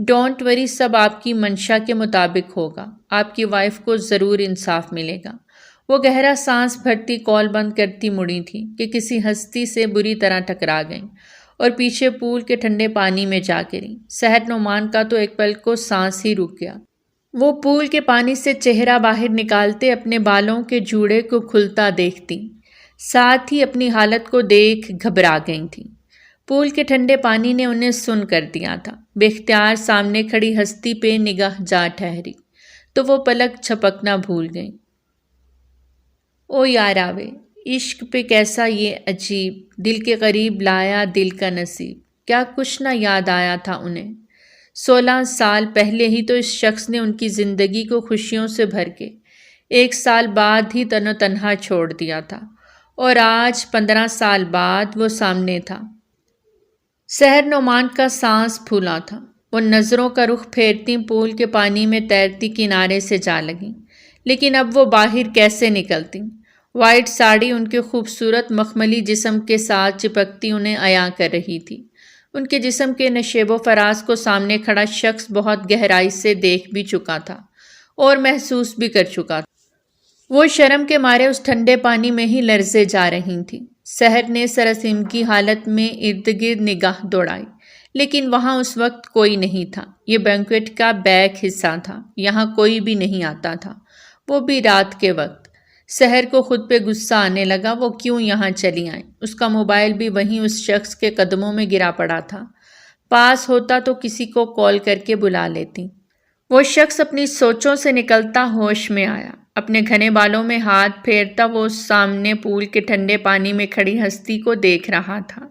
Don't worry, سب آپ کی منشا کے مطابق ہوگا، آپ کی وائف کو ضرور انصاف ملے گا۔ وہ گہرا سانس بھرتی کال بند کرتی مڑی تھی کہ کسی ہستی سے بری طرح ٹکرا گئیں اور پیچھے پول کے ٹھنڈے پانی میں جا گریں۔ سحر نعمان کا تو ایک پل کو سانس ہی رک گیا۔ وہ پول کے پانی سے چہرہ باہر نکالتے اپنے بالوں کے جوڑے کو کھلتا دیکھتی، ساتھ ہی اپنی حالت کو دیکھ گھبرا گئی تھیں۔ پول کے ٹھنڈے پانی نے انہیں سن کر دیا تھا۔ بے اختیار سامنے کھڑی ہستی پہ نگاہ جا ٹھہری تو وہ پلک جھپکنا بھول گئیں۔ او یاراوے، عشق پہ کیسا یہ عجیب، دل کے قریب لایا دل کا نصیب۔ کیا کچھ نہ یاد آیا تھا انہیں۔ 16 سال پہلے ہی تو اس شخص نے ان کی زندگی کو خوشیوں سے بھر کے 1 سال بعد ہی تن و تنہا چھوڑ دیا تھا، اور آج 15 سال بعد وہ سامنے تھا۔ سحر نعمان کا سانس پھولا تھا۔ وہ نظروں کا رخ پھیرتی پول کے پانی میں تیرتی کنارے سے جا لگیں، لیکن اب وہ باہر کیسے نکلتی؟ وائٹ ساڑی ان کے خوبصورت مخملی جسم کے ساتھ چپکتی انہیں عیاں کر رہی تھی۔ ان کے جسم کے نشیب و فراز کو سامنے کھڑا شخص بہت گہرائی سے دیکھ بھی چکا تھا اور محسوس بھی کر چکا تھا۔ وہ شرم کے مارے اس ٹھنڈے پانی میں ہی لرزے جا رہی تھیں۔ سحر نے سراسیمگی کی حالت میں ارد گرد نگاہ دوڑائی، لیکن وہاں اس وقت کوئی نہیں تھا۔ یہ بینکویٹ کا بیک حصہ تھا، یہاں کوئی بھی نہیں آتا تھا، وہ بھی رات کے وقت۔ سحر کو خود پہ غصہ آنے لگا، وہ کیوں یہاں چلی آئیں؟ اس کا موبائل بھی وہیں اس شخص کے قدموں میں گرا پڑا تھا، پاس ہوتا تو کسی کو کال کر کے بلا لیتی۔ وہ شخص اپنی سوچوں سے نکلتا ہوش میں آیا۔ اپنے گھنے بالوں میں ہاتھ پھیرتا وہ سامنے پول کے ٹھنڈے پانی میں کھڑی ہستی کو دیکھ رہا تھا،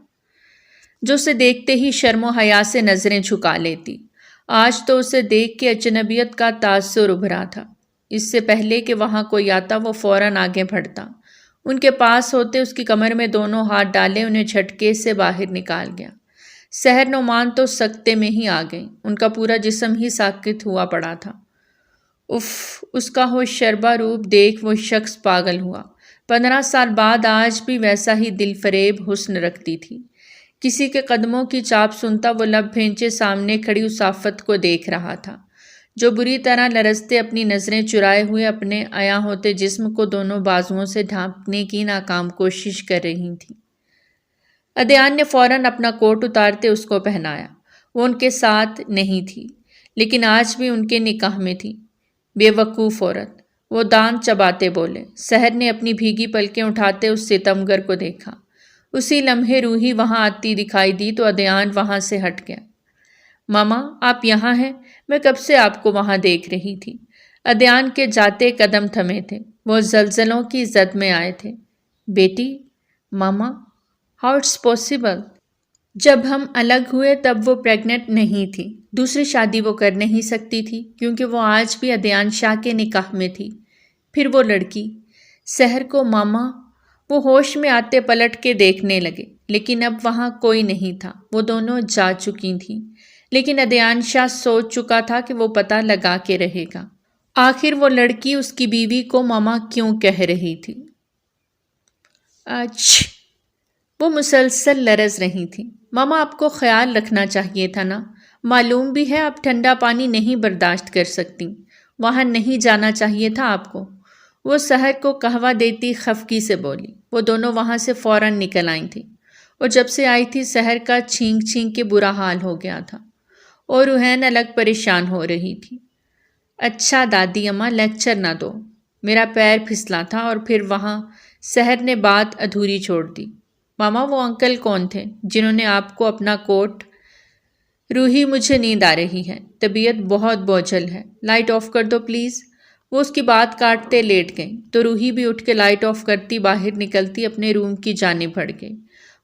جو اسے دیکھتے ہی شرم و حیا سے نظریں جھکا لیتی۔ آج تو اسے دیکھ کے اجنبیت کا تاثر ابھرا تھا۔ اس سے پہلے کہ وہاں کوئی آتا وہ فوراً آگے بڑھتا، ان کے پاس ہوتے اس کی کمر میں دونوں ہاتھ ڈالے انہیں جھٹکے سے باہر نکال گیا۔ سحر نعمان تو سکتے میں ہی آ گئیں، ان کا پورا جسم ہی ساکت ہوا پڑا تھا۔ اف، اس کا ہوش شربا روپ دیکھ وہ شخص پاگل ہوا۔ 15 سال بعد آج بھی ویسا ہی دل فریب حسن رکھتی تھی۔ کسی کے قدموں کی چاپ سنتا وہ لب بھینچے سامنے کھڑی اس آفت کو دیکھ رہا تھا، جو بری طرح لرزتے اپنی نظریں چرائے ہوئے اپنے عیاں ہوتے جسم کو دونوں بازوؤں سے ڈھانپنے کی ناکام کوشش کر رہی تھی۔ ادیان نے فوراً اپنا کوٹ اتارتے اس کو پہنایا۔ وہ ان کے ساتھ نہیں تھی، لیکن آج بھی ان کے نکاح میں تھی۔ بے وقوف عورت، وہ دانت چباتے بولے۔ سحر نے اپنی بھیگی پلکیں اٹھاتے اس ستمگر کو دیکھا۔ اسی لمحے روحی وہاں آتی دکھائی دی تو ادیان وہاں سے ہٹ گیا۔ ماما، آپ یہاں ہیں؟ میں کب سے آپ کو وہاں دیکھ رہی تھی۔ ادیان کے جاتے قدم تھمے تھے، وہ زلزلوں کی زد میں آئے تھے۔ بیٹی، ماما، ہاؤ اٹس پاسبل؟ جب ہم الگ ہوئے تب وہ پریگننٹ نہیں تھی، دوسری شادی وہ کر نہیں سکتی تھی کیونکہ وہ آج بھی ادیان شاہ کے نکاح میں تھی۔ پھر وہ لڑکی سحر کو ماما، وہ ہوش میں آتے پلٹ کے دیکھنے لگے، لیکن اب وہاں کوئی نہیں تھا، وہ دونوں جا چکی تھیں۔ لیکن ادیان شاہ سوچ چکا تھا کہ وہ پتہ لگا کے رہے گا، آخر وہ لڑکی اس کی بیوی کو ماما کیوں کہہ رہی تھی۔ وہ مسلسل لرز رہی تھی۔ ماما، آپ کو خیال رکھنا چاہیے تھا نا، معلوم بھی ہے آپ ٹھنڈا پانی نہیں برداشت کر سکتی، وہاں نہیں جانا چاہیے تھا آپ کو۔ وہ سحر کو قہوہ دیتی خفگی سے بولی۔ وہ دونوں وہاں سے فوراً نکل آئی تھیں، اور جب سے آئی تھی سحر کا چھینک چھینک کے برا حال ہو گیا تھا، اور روحین الگ پریشان ہو رہی تھی۔ اچھا دادی اماں، لیکچر نہ دو، میرا پیر پھسلا تھا، اور پھر وہاں سحر نے بات ادھوری چھوڑ دی۔ ماما، وہ انکل کون تھے جنہوں نے آپ کو اپنا کوٹ؟ روحی، مجھے نیند آ رہی ہے، طبیعت بہت بوجھل ہے، لائٹ آف کر دو پلیز۔ وہ اس کی بات کاٹتے لیٹ گئیں تو روحی بھی اٹھ کے لائٹ آف کرتی باہر نکلتی اپنے روم کی جانب بڑھ گئی۔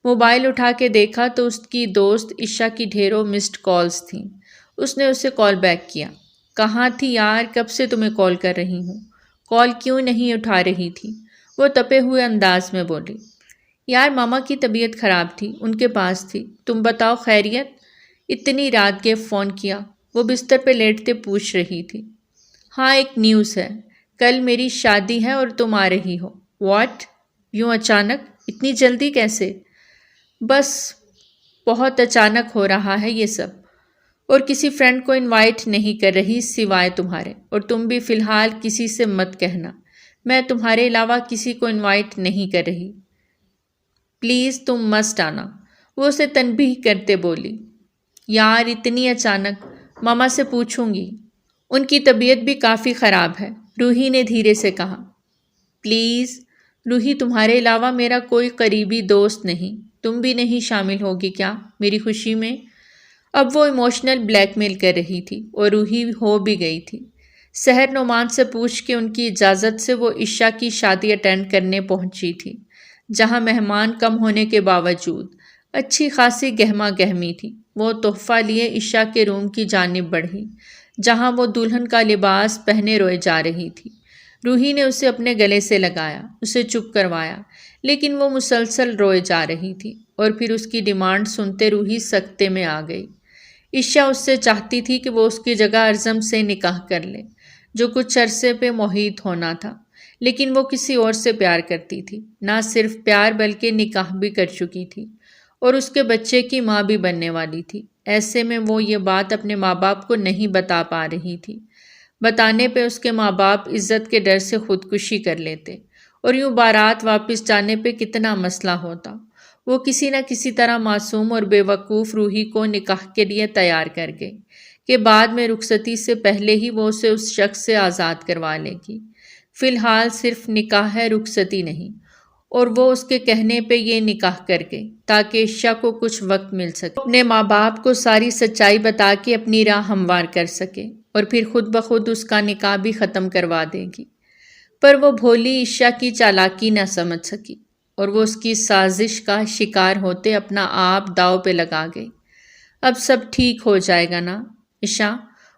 موبائل اٹھا کے دیکھا تو اس کی دوست عشا کی ڈھیروں مسڈ کالز تھیں۔ اس نے اسے کال بیک کیا۔ کہاں تھی یار، کب سے تمہیں کال کر رہی ہوں، کال کیوں نہیں اٹھا رہی تھی؟ وہ تپے ہوئے انداز میں بولی۔ یار، ماما کی طبیعت خراب تھی، ان کے پاس تھی، تم بتاؤ خیریت؟ اتنی رات کے فون کیا؟ وہ بستر پہ لیٹتے پوچھ رہی تھی۔ ہاں، ایک نیوز ہے، کل میری شادی ہے اور تم آ رہی ہو۔ واٹ؟ یوں اچانک؟ اتنی جلدی کیسے؟ بس بہت اچانک ہو رہا ہے یہ سب۔ اور کسی فرینڈ کو انوائٹ نہیں کر رہی سوائے تمہارے، اور تم بھی فی الحال کسی سے مت کہنا، میں تمہارے علاوہ کسی کو انوائٹ نہیں کر رہی، پلیز تم مسٹ آنا۔ وہ اسے تنبیہ کرتے بولی، یار اتنی اچانک، ماما سے پوچھوں گی، ان کی طبیعت بھی کافی خراب ہے، روحی نے دھیرے سے کہا۔ پلیز روحی، تمہارے علاوہ میرا کوئی قریبی دوست نہیں، تم بھی نہیں شامل ہوگی کیا میری خوشی میں؟ اب وہ ایموشنل بلیک میل کر رہی تھی اور روحی ہو بھی گئی تھی۔ سحر نعمان سے پوچھ کے ان کی اجازت سے وہ عشا کی شادی اٹینڈ کرنے پہنچی تھی، جہاں مہمان کم ہونے کے باوجود اچھی خاصی گہما گہمی تھی۔ وہ تحفہ لیے عشا کے روم کی جانب بڑھی، جہاں وہ دلہن کا لباس پہنے روئے جا رہی تھی۔ روحی نے اسے اپنے گلے سے لگایا، اسے چپ کروایا، لیکن وہ مسلسل روئے جا رہی تھی، اور پھر اس کی ڈیمانڈ سنتے روحی سکتے میں آ گئی۔ عشا اس سے چاہتی تھی کہ وہ اس کی جگہ ارزم سے نکاح کر لے، جو کچھ عرصے پہ محیط ہونا تھا، لیکن وہ کسی اور سے پیار کرتی تھی، نہ صرف پیار بلکہ نکاح بھی کر چکی تھی، اور اس کے بچے کی ماں بھی بننے والی تھی۔ ایسے میں وہ یہ بات اپنے ماں باپ کو نہیں بتا پا رہی تھی۔ بتانے پہ اس کے ماں باپ عزت کے ڈر سے خودکشی کر لیتے، اور یوں بارات واپس جانے پہ کتنا مسئلہ ہوتا۔ وہ کسی نہ کسی طرح معصوم اور بے وقوف روحی کو نکاح کے لیے تیار کر گئی کہ بعد میں رخصتی سے پہلے ہی وہ اسے اس شخص سے آزاد کروا لے گی۔ فی الحال صرف نکاح ہے، رخصتی نہیں، اور وہ اس کے کہنے پہ یہ نکاح کر گئی تاکہ عشا کو کچھ وقت مل سکے، اپنے ماں باپ کو ساری سچائی بتا کے اپنی راہ ہموار کر سکے، اور پھر خود بخود اس کا نکاح بھی ختم کروا دے گی۔ پر وہ بھولی عشا کی چالاکی نہ سمجھ سکی، اور وہ اس کی سازش کا شکار ہوتے اپنا آپ داؤ پہ لگا گئی۔ اب سب ٹھیک ہو جائے گا نا عشا؟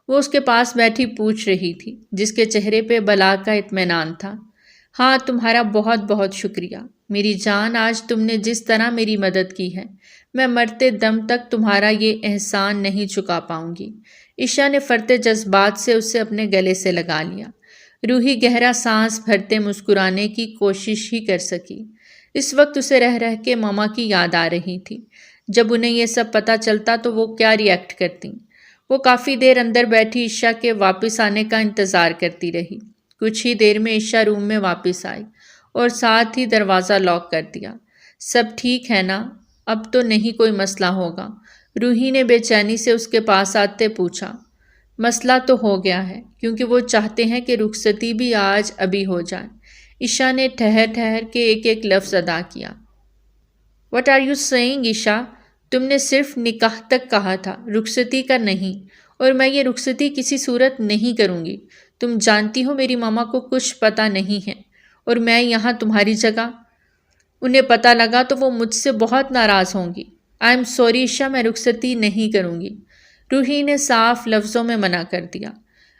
وہ اس کے پاس بیٹھی پوچھ رہی تھی، جس کے چہرے پہ بلا کا اطمینان تھا۔ ہاں، تمہارا بہت بہت شکریہ میری جان، آج تم نے جس طرح میری مدد کی ہے، میں مرتے دم تک تمہارا یہ احسان نہیں چکا پاؤں گی۔ عشا نے فرتے جذبات سے اسے اپنے گلے سے لگا لیا۔ روحی گہرا سانس بھرتے مسکرانے کی کوشش ہی کر سکی۔ اس وقت اسے رہ رہ کے ماما کی یاد آ رہی تھی۔ جب انہیں یہ سب پتہ چلتا تو وہ کیا ری ایکٹ کرتی۔ وہ کافی دیر اندر بیٹھی عشا کے واپس آنے کا انتظار کرتی رہی۔ کچھ ہی دیر میں عشا روم میں واپس آئی اور ساتھ ہی دروازہ لاک کر دیا۔ سب ٹھیک ہے نا؟ اب تو نہیں کوئی مسئلہ ہوگا؟ روحی نے بے چینی سے اس کے پاس آتے پوچھا۔ مسئلہ تو ہو گیا ہے، کیونکہ وہ چاہتے ہیں کہ رخصتی بھی آج ابھی ہو جائے۔ عشا نے ٹھہر ٹھہر کے ایک ایک لفظ ادا کیا۔ What are you saying عشا؟ تم نے صرف نکاح تک کہا تھا، رخصتی کا نہیں، اور میں یہ رخصتی کسی صورت نہیں کروں گی۔ تم جانتی ہو میری ماما کو کچھ پتہ نہیں ہے، اور میں یہاں تمہاری جگہ، انہیں پتہ لگا تو وہ مجھ سے بہت ناراض ہوں گی۔ آئی ایم سوری عشا، میں رخصتی نہیں کروں گی، روحی نے صاف لفظوں میں منع کر دیا۔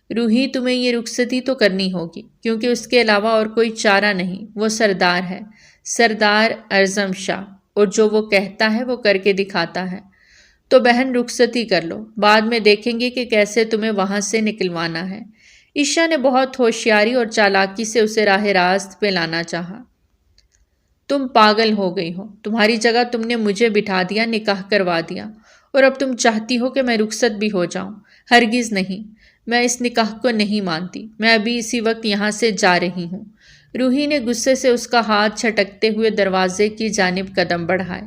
روحی، تمہیں یہ رخصتی تو کرنی ہوگی، کیونکہ اس کے علاوہ اور کوئی چارہ نہیں۔ وہ سردار ہے، سردار ارزم شاہ، اور جو وہ کہتا ہے وہ کر کے دکھاتا ہے۔ تو بہن رخصتی کر لو، بعد میں دیکھیں گے کہ کیسے تمہیں وہاں سے نکلوانا ہے۔ عشا نے بہت ہوشیاری اور چالاکی سے اسے راہ راست پہ لانا چاہا۔ تم پاگل ہو گئی ہو، تمہاری جگہ تم نے مجھے بٹھا دیا، نکاح کروا دیا، اور اب تم چاہتی ہو کہ میں رخصت بھی ہو جاؤں۔ ہرگز نہیں، میں اس نکاح کو نہیں مانتی، میں ابھی اسی وقت یہاں سے جا رہی ہوں۔ روحی نے غصے سے اس کا ہاتھ چھٹکتے ہوئے دروازے کی جانب قدم بڑھائے۔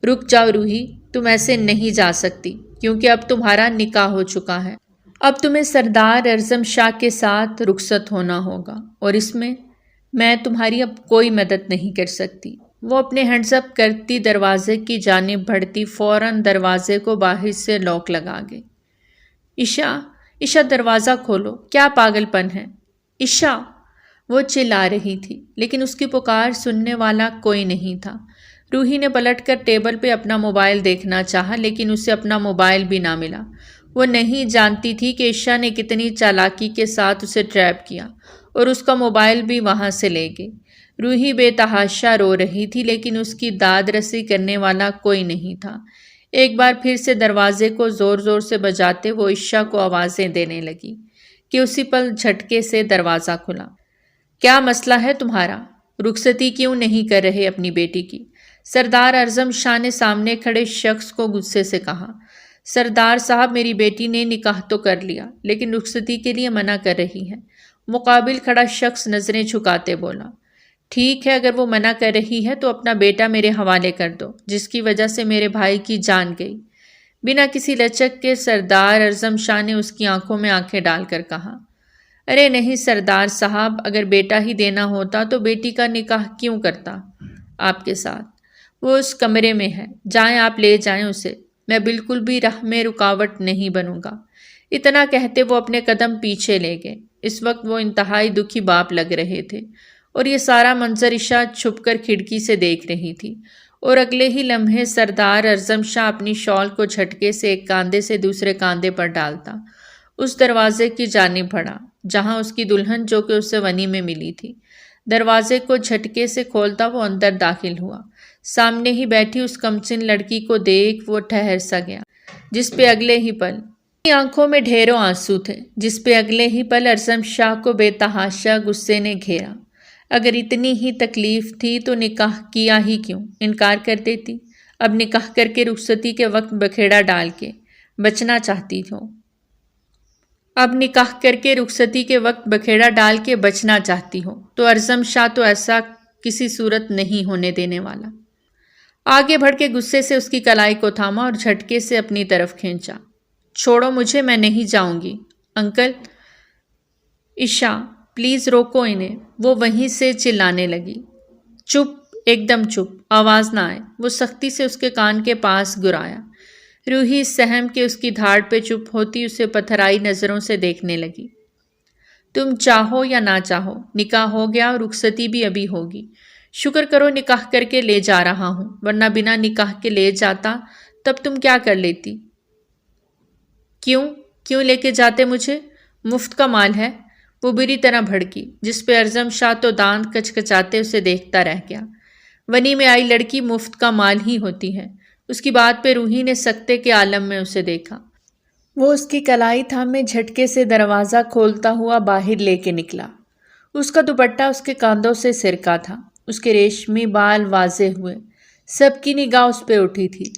رک جاؤ روحی، تم ایسے نہیں جا سکتی، کیونکہ اب تمہارا نکاح ہو چکا ہے۔ اب تمہیں سردار ارزم شاہ کے ساتھ رخصت ہونا ہوگا، اور اس میں تمہاری اب کوئی مدد نہیں کر سکتی۔ وہ اپنے ہینڈز اپ کرتی دروازے کی جانب بڑھتی فوراً دروازے کو باہر سے لاک لگا گئی۔ عشا دروازہ کھولو، کیا پاگل پن ہے؟ عشا، وہ چلا رہی تھی، لیکن اس کی پکار سننے والا کوئی نہیں تھا۔ روحی نے پلٹ کر ٹیبل پہ اپنا موبائل دیکھنا چاہا، لیکن اسے اپنا موبائل بھی نہ ملا۔ وہ نہیں جانتی تھی کہ عشا نے کتنی چالاکی کے ساتھ اسے ٹریپ کیا اور اس کا موبائل بھی وہاں سے لے گئی۔ روحی بے تحاشا رو رہی تھی، لیکن اس کی داد رسی کرنے والا کوئی نہیں تھا۔ ایک بار پھر سے دروازے کو زور زور سے بجاتے وہ عشا کو آوازیں دینے لگی کہ اسی پل جھٹکے سے دروازہ کھلا۔ کیا مسئلہ ہے تمہارا؟ رخصتی کیوں نہیں کر رہے اپنی بیٹی کی؟ سردار ارزم شاہ نے سامنے کھڑے شخص کو غصے سے کہا۔ سردار صاحب، میری بیٹی نے نکاح تو کر لیا لیکن رخصتی کے لیے منع کر رہی ہے۔ مقابل کھڑا شخص نظریں جھکاتے بولا۔ ٹھیک ہے، اگر وہ منع کر رہی ہے تو اپنا بیٹا میرے حوالے کر دو، جس کی وجہ سے میرے بھائی کی جان گئی۔ بنا کسی لچک کے سردار اعظم شاہ نے اس کی آنکھوں میں آنکھیں ڈال کر کہا، ارے نہیں سردار صاحب، اگر بیٹا ہی دینا ہوتا تو بیٹی کا نکاح کیوں کرتا آپ کے ساتھ؟ وہ اس کمرے میں ہے، جائیں آپ لے جائیں اسے، میں بالکل بھی راہ میں رکاوٹ نہیں بنوں گا۔ اتنا کہتے وہ اپنے قدم پیچھے لے گئے۔ اس وقت وہ انتہائی دکھی باپ لگ رہے تھے اور یہ سارا منظر عشا چھپ کر کھڑکی سے دیکھ رہی تھی، اور اگلے ہی لمحے سردار اعظم شاہ اپنی شال کو جھٹکے سے ایک کاندھے سے دوسرے کاندھے پر ڈالتا اس دروازے کی جانب بڑھا جہاں اس کی دلہن جو کہ اسے ونی میں ملی تھی۔ دروازے کو جھٹکے سے کھولتا وہ اندر داخل ہوا۔ سامنے ہی بیٹھی اس کمسن لڑکی کو دیکھ وہ ٹھہر سا گیا، جس پہ اگلے ہی پل آنکھوں میں ڈھیروں آنسو تھے، جس پہ اگلے ہی پل اعظم شاہ کو بے تحاشا غصے نے گھیرا۔ اگر اتنی ہی تکلیف تھی تو نکاح کیا ہی کیوں؟ انکار کر دیتی۔ اب نکاح کر کے رخصتی کے وقت بکھیڑا ڈال کے بچنا چاہتی ہو تو اعظم شاہ تو ایسا کسی صورت نہیں ہونے دینے والا۔ آگے بڑھ کے غصے سے اس کی کلائی کو تھاما اور جھٹکے سے اپنی طرف کھینچا۔ چھوڑو مجھے، میں نہیں جاؤں گی۔ انکل، عشا پلیز روکو انہیں، وہ وہیں سے چلانے لگی۔ چپ، ایک دم چپ، آواز نہ آئے۔ وہ سختی سے اس کے کان کے پاس گرایا۔ روحی سہم کے اس کی دھاڑ پہ چپ ہوتی اسے پتھرائی نظروں سے دیکھنے لگی۔ تم چاہو یا نہ چاہو نکاح ہو گیا اور رخصتی بھی ابھی ہوگی۔ شکر کرو نکاح کر کے لے جا رہا ہوں، ورنہ بنا نکاح کے لے جاتا تب تم کیا کر لیتی؟ کیوں لے کے جاتے مجھے؟ مفت کا مال ہے۔ وہ بری طرح بھڑکی، جس پہ اعظم شاہ تو دانت کچکچاتے اسے دیکھتا رہ گیا۔ ونی میں آئی لڑکی مفت کا مال ہی ہوتی ہے۔ اس کی بات پہ روحی نے سکتے کے عالم میں اسے دیکھا۔ وہ اس کی کلائی تھامے جھٹکے سے دروازہ کھولتا ہوا باہر لے کے نکلا۔ اس کا دوپٹہ اس کے کاندھوں سے سرکا تھا، اس کے ریشمی بال واضح ہوئے، سب کی نگاہ اس پہ اٹھی تھی۔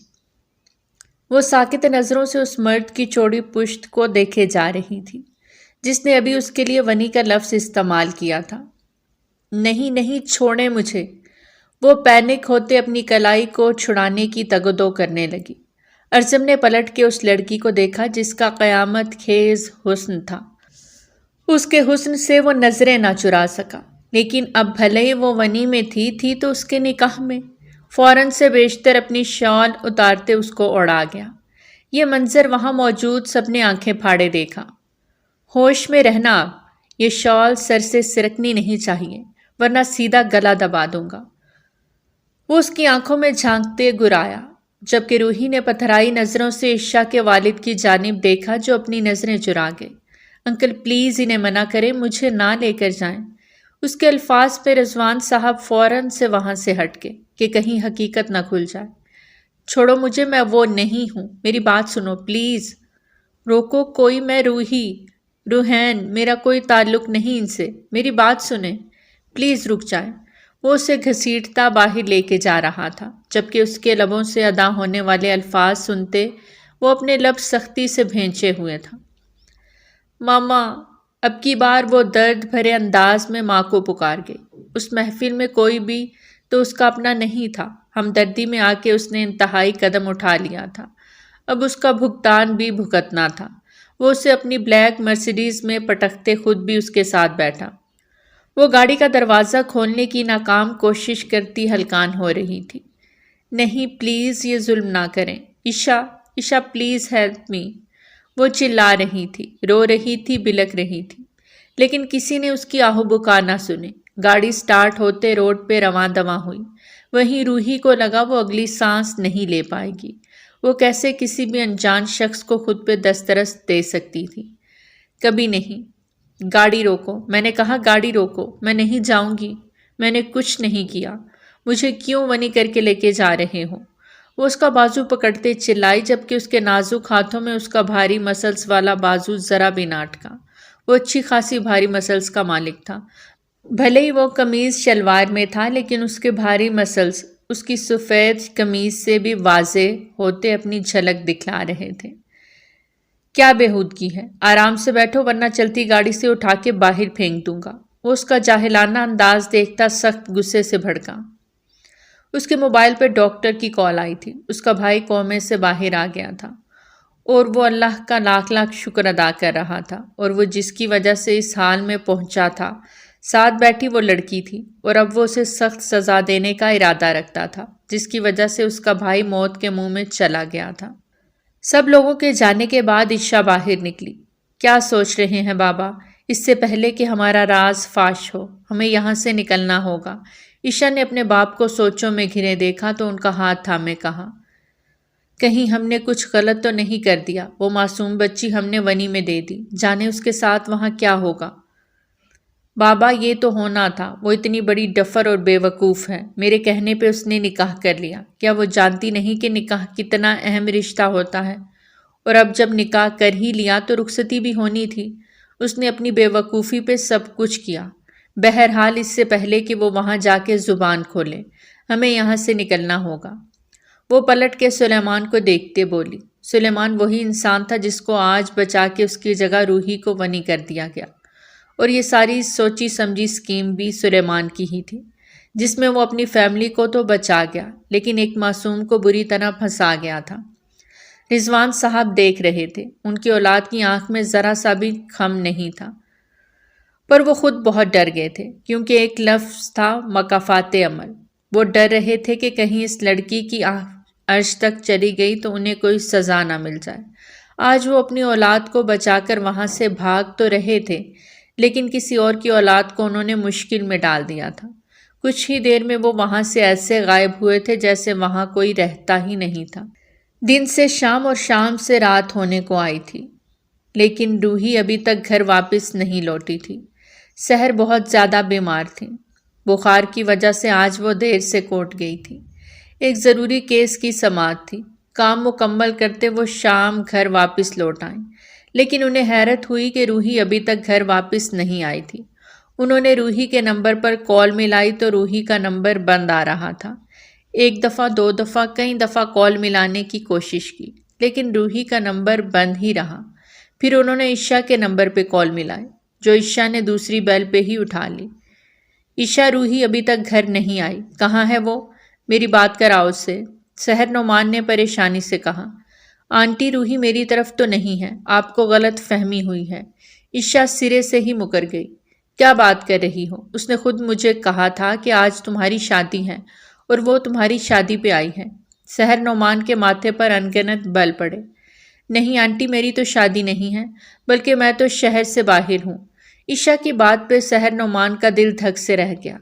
وہ ساکت نظروں سے اس مرد کی چوڑی پشت کو دیکھے جا رہی تھی جس نے ابھی اس کے لیے ونی کا لفظ استعمال کیا تھا۔ نہیں چھوڑیں مجھے۔ وہ پینک ہوتے اپنی کلائی کو چھڑانے کی تگدو کرنے لگی۔ اعظم نے پلٹ کے اس لڑکی کو دیکھا جس کا قیامت خیز حسن تھا۔ اس کے حسن سے وہ نظریں نہ چرا سکا، لیکن اب بھلے ہی وہ ونی میں تھی تو اس کے نکاح میں۔ فوراً سے بیشتر اپنی شال اتارتے اس کو اڑا گیا۔ یہ منظر وہاں موجود سب نے آنکھیں پھاڑے دیکھا۔ ہوش میں رہنا اب، یہ شال سر سے سرکنی نہیں چاہیے ورنہ سیدھا گلا دبا دوں گا۔ وہ اس کی آنکھوں میں جھانکتے گرایا، جبکہ روحی نے پتھرائی نظروں سے عشا کے والد کی جانب دیکھا جو اپنی نظریں چرا گئے۔ انکل پلیز انہیں منع کریں، مجھے نہ لے کر جائیں۔ اس کے الفاظ پہ رضوان صاحب فوراً سے وہاں سے ہٹ گئے کہ کہیں حقیقت نہ کھل جائے۔ چھوڑو مجھے، میں وہ نہیں ہوں، میری بات سنو پلیز۔ روکو کوئی، میں روحین، میرا کوئی تعلق نہیں ان سے، میری بات سنیں، پلیز رک جائیں۔ وہ اسے گھسیٹتا باہر لے کے جا رہا تھا، جبکہ اس کے لبوں سے ادا ہونے والے الفاظ سنتے وہ اپنے لب سختی سے بھینچے ہوئے تھا۔ ماما، اب کی بار وہ درد بھرے انداز میں ماں کو پکار گئی۔ اس محفل میں کوئی بھی تو اس کا اپنا نہیں تھا۔ ہمدردی میں آ کے اس نے انتہائی قدم اٹھا لیا تھا، اب اس کا بھگتان بھی بھگتنا تھا۔ وہ اسے اپنی بلیک مرسیڈیز میں پٹکتے خود بھی اس کے ساتھ بیٹھا۔ وہ گاڑی کا دروازہ کھولنے کی ناکام کوشش کرتی ہلکان ہو رہی تھی۔ نہیں پلیز، یہ ظلم نہ کریں، عشا پلیز ہیلپ می۔ وہ چلا رہی تھی، رو رہی تھی، بلک رہی تھی، لیکن کسی نے اس کی آہو بکا نہ سنے۔ گاڑی سٹارٹ ہوتے روڈ پہ رواں دواں ہوئی۔ وہیں روحی کو لگا وہ اگلی سانس نہیں لے پائے گی۔ وہ کیسے کسی بھی انجان شخص کو خود پہ دسترس دے سکتی تھی؟ کبھی نہیں۔ گاڑی روکو، میں نے کہا گاڑی روکو، میں نہیں جاؤں گی، میں نے کچھ نہیں کیا، مجھے کیوں ونی کر کے لے کے جا رہے ہو؟ وہ اس کا بازو پکڑتے چلائی، جبکہ اس کے نازک ہاتھوں میں اس کا بھاری مسلس والا بازو ذرا بھی نہ اٹکا۔ وہ اچھی خاصی بھاری مسلس کا مالک تھا، بھلے ہی وہ قمیض شلوار میں تھا، لیکن اس کے بھاری مسلس اس کی سفید قمیض سے بھی واضح ہوتے اپنی جھلک دکھلا رہے تھے۔ کیا بےہودگی ہے، آرام سے بیٹھو ورنہ چلتی گاڑی سے اٹھا کے باہر پھینک دوں گا۔ وہ اس کا جاہلانہ انداز دیکھتا سخت غصے سے بھڑکا۔ اس کے موبائل پہ ڈاکٹر کی کال آئی تھی۔ اس کا بھائی کومے سے باہر آ گیا تھا اور وہ اللہ کا لاکھ لاکھ شکر ادا کر رہا تھا، اور وہ جس کی وجہ سے اس حال میں پہنچا تھا ساتھ بیٹھی وہ لڑکی تھی، اور اب وہ اسے سخت سزا دینے کا ارادہ رکھتا تھا جس کی وجہ سے اس کا بھائی موت کے منہ میں چلا گیا تھا۔ سب لوگوں کے جانے کے بعد عشا باہر نکلی۔ کیا سوچ رہے ہیں بابا؟ اس سے پہلے کہ ہمارا راز فاش ہو ہمیں یہاں سے نکلنا ہوگا۔ عشا نے اپنے باپ کو سوچوں میں گھرے دیکھا تو ان کا ہاتھ تھامے کہا، کہیں ہم نے کچھ غلط تو نہیں کر دیا؟ وہ معصوم بچی ہم نے ونی میں دے دی، جانے اس کے ساتھ وہاں کیا ہوگا۔ بابا یہ تو ہونا تھا، وہ اتنی بڑی ڈفر اور بے وقوف ہے، میرے کہنے پہ اس نے نکاح کر لیا۔ کیا وہ جانتی نہیں کہ نکاح کتنا اہم رشتہ ہوتا ہے؟ اور اب جب نکاح کر ہی لیا تو رخصتی بھی ہونی تھی۔ اس نے اپنی بے وقوفی پہ سب کچھ کیا۔ بہرحال اس سے پہلے کہ وہ وہاں جا کے زبان کھولے ہمیں یہاں سے نکلنا ہوگا۔ وہ پلٹ کے سلیمان کو دیکھتے بولی۔ سلیمان وہی انسان تھا جس کو آج بچا کے اس کی جگہ روحی کو ونی کر دیا گیا، اور یہ ساری سوچی سمجھی اسکیم بھی سلیمان کی ہی تھی، جس میں وہ اپنی فیملی کو تو بچا گیا لیکن ایک معصوم کو بری طرح پھنسا گیا تھا۔ رضوان صاحب دیکھ رہے تھے، ان کی اولاد کی آنکھ میں ذرا سا بھی خم نہیں تھا، پر وہ خود بہت ڈر گئے تھے کیونکہ ایک لفظ تھا مکافات عمل۔ وہ ڈر رہے تھے کہ کہیں اس لڑکی کی عرش تک چلی گئی تو انہیں کوئی سزا نہ مل جائے۔ آج وہ اپنی اولاد کو بچا کر وہاں سے بھاگ تو رہے تھے لیکن کسی اور کی اولاد کو انہوں نے مشکل میں ڈال دیا تھا۔ کچھ ہی دیر میں وہ وہاں سے ایسے غائب ہوئے تھے جیسے وہاں کوئی رہتا ہی نہیں تھا۔ دن سے شام اور شام سے رات ہونے کو آئی تھی لیکن روحی ابھی تک گھر واپس نہیں لوٹی تھی۔ سحر بہت زیادہ بیمار تھی، بخار کی وجہ سے آج وہ دیر سے کوٹ گئی تھی۔ ایک ضروری کیس کی سماعت تھی، کام مکمل کرتے وہ شام گھر واپس لوٹ آئیں، لیکن انہیں حیرت ہوئی کہ روحی ابھی تک گھر واپس نہیں آئی تھی۔ انہوں نے روحی کے نمبر پر کال ملائی تو روحی کا نمبر بند آ رہا تھا۔ ایک دفعہ، دو دفعہ، کئی دفعہ کال ملانے کی کوشش کی لیکن روحی کا نمبر بند ہی رہا۔ پھر انہوں نے عشا کے نمبر پہ کال ملائی جو عشا نے دوسری بیل پہ ہی اٹھا لی۔ عشا، روحی ابھی تک گھر نہیں آئی، کہاں ہے وہ؟ میری بات کراؤ اس سے، سحر نعمان نے پریشانی سے کہا۔ آنٹی، روحی میری طرف تو نہیں ہے، آپ کو غلط فہمی ہوئی ہے۔ عشا سرے سے ہی مکر گئی۔ کیا بات کر رہی ہو؟ اس نے خود مجھے کہا تھا کہ آج تمہاری شادی ہے اور وہ تمہاری شادی پہ آئی ہے۔ سحر نعمان کے ماتھے پر انگنت بل پڑے۔ نہیں آنٹی، میری تو شادی نہیں ہے، بلکہ میں تو شہر سے باہر ہوں۔ عشا کی بات پہ سحر نعمان کا دل دھک سے رہ گیا۔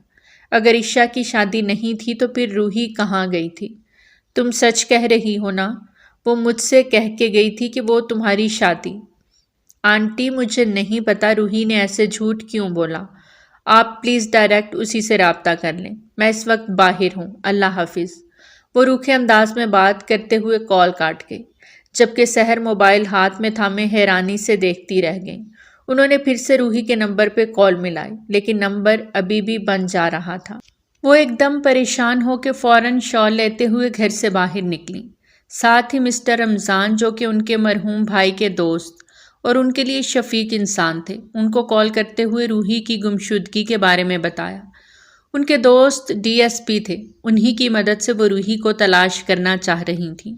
اگر عشا کی شادی نہیں تھی تو پھر روحی کہاں گئی تھی؟ تم سچ کہہ رہی ہو نا؟ وہ مجھ سے کہہ کے گئی تھی کہ وہ تمہاری شادی۔ آنٹی مجھے نہیں پتا روحی نے ایسے جھوٹ کیوں بولا۔ آپ پلیز ڈائریکٹ اسی سے رابطہ کر لیں، میں اس وقت باہر ہوں، اللہ حافظ۔ وہ روکھے انداز میں بات کرتے ہوئے کال کاٹ گئی، جبکہ سحر موبائل ہاتھ میں تھامے حیرانی سے دیکھتی رہ گئیں۔ انہوں نے پھر سے روحی کے نمبر پہ کال ملائی لیکن نمبر ابھی بھی بند جا رہا تھا۔ وہ ایک دم پریشان ہو کے فوراً شال لیتے ہوئے گھر سے باہر نکلیں۔ ساتھ ہی مسٹر رمضان جو کہ ان کے مرحوم بھائی کے دوست اور ان کے لیے شفیق انسان تھے، ان کو کال کرتے ہوئے روحی کی گمشدگی کے بارے میں بتایا۔ ان کے دوست DSP تھے، انہی کی مدد سے وہ روحی کو تلاش کرنا چاہ رہی تھیں۔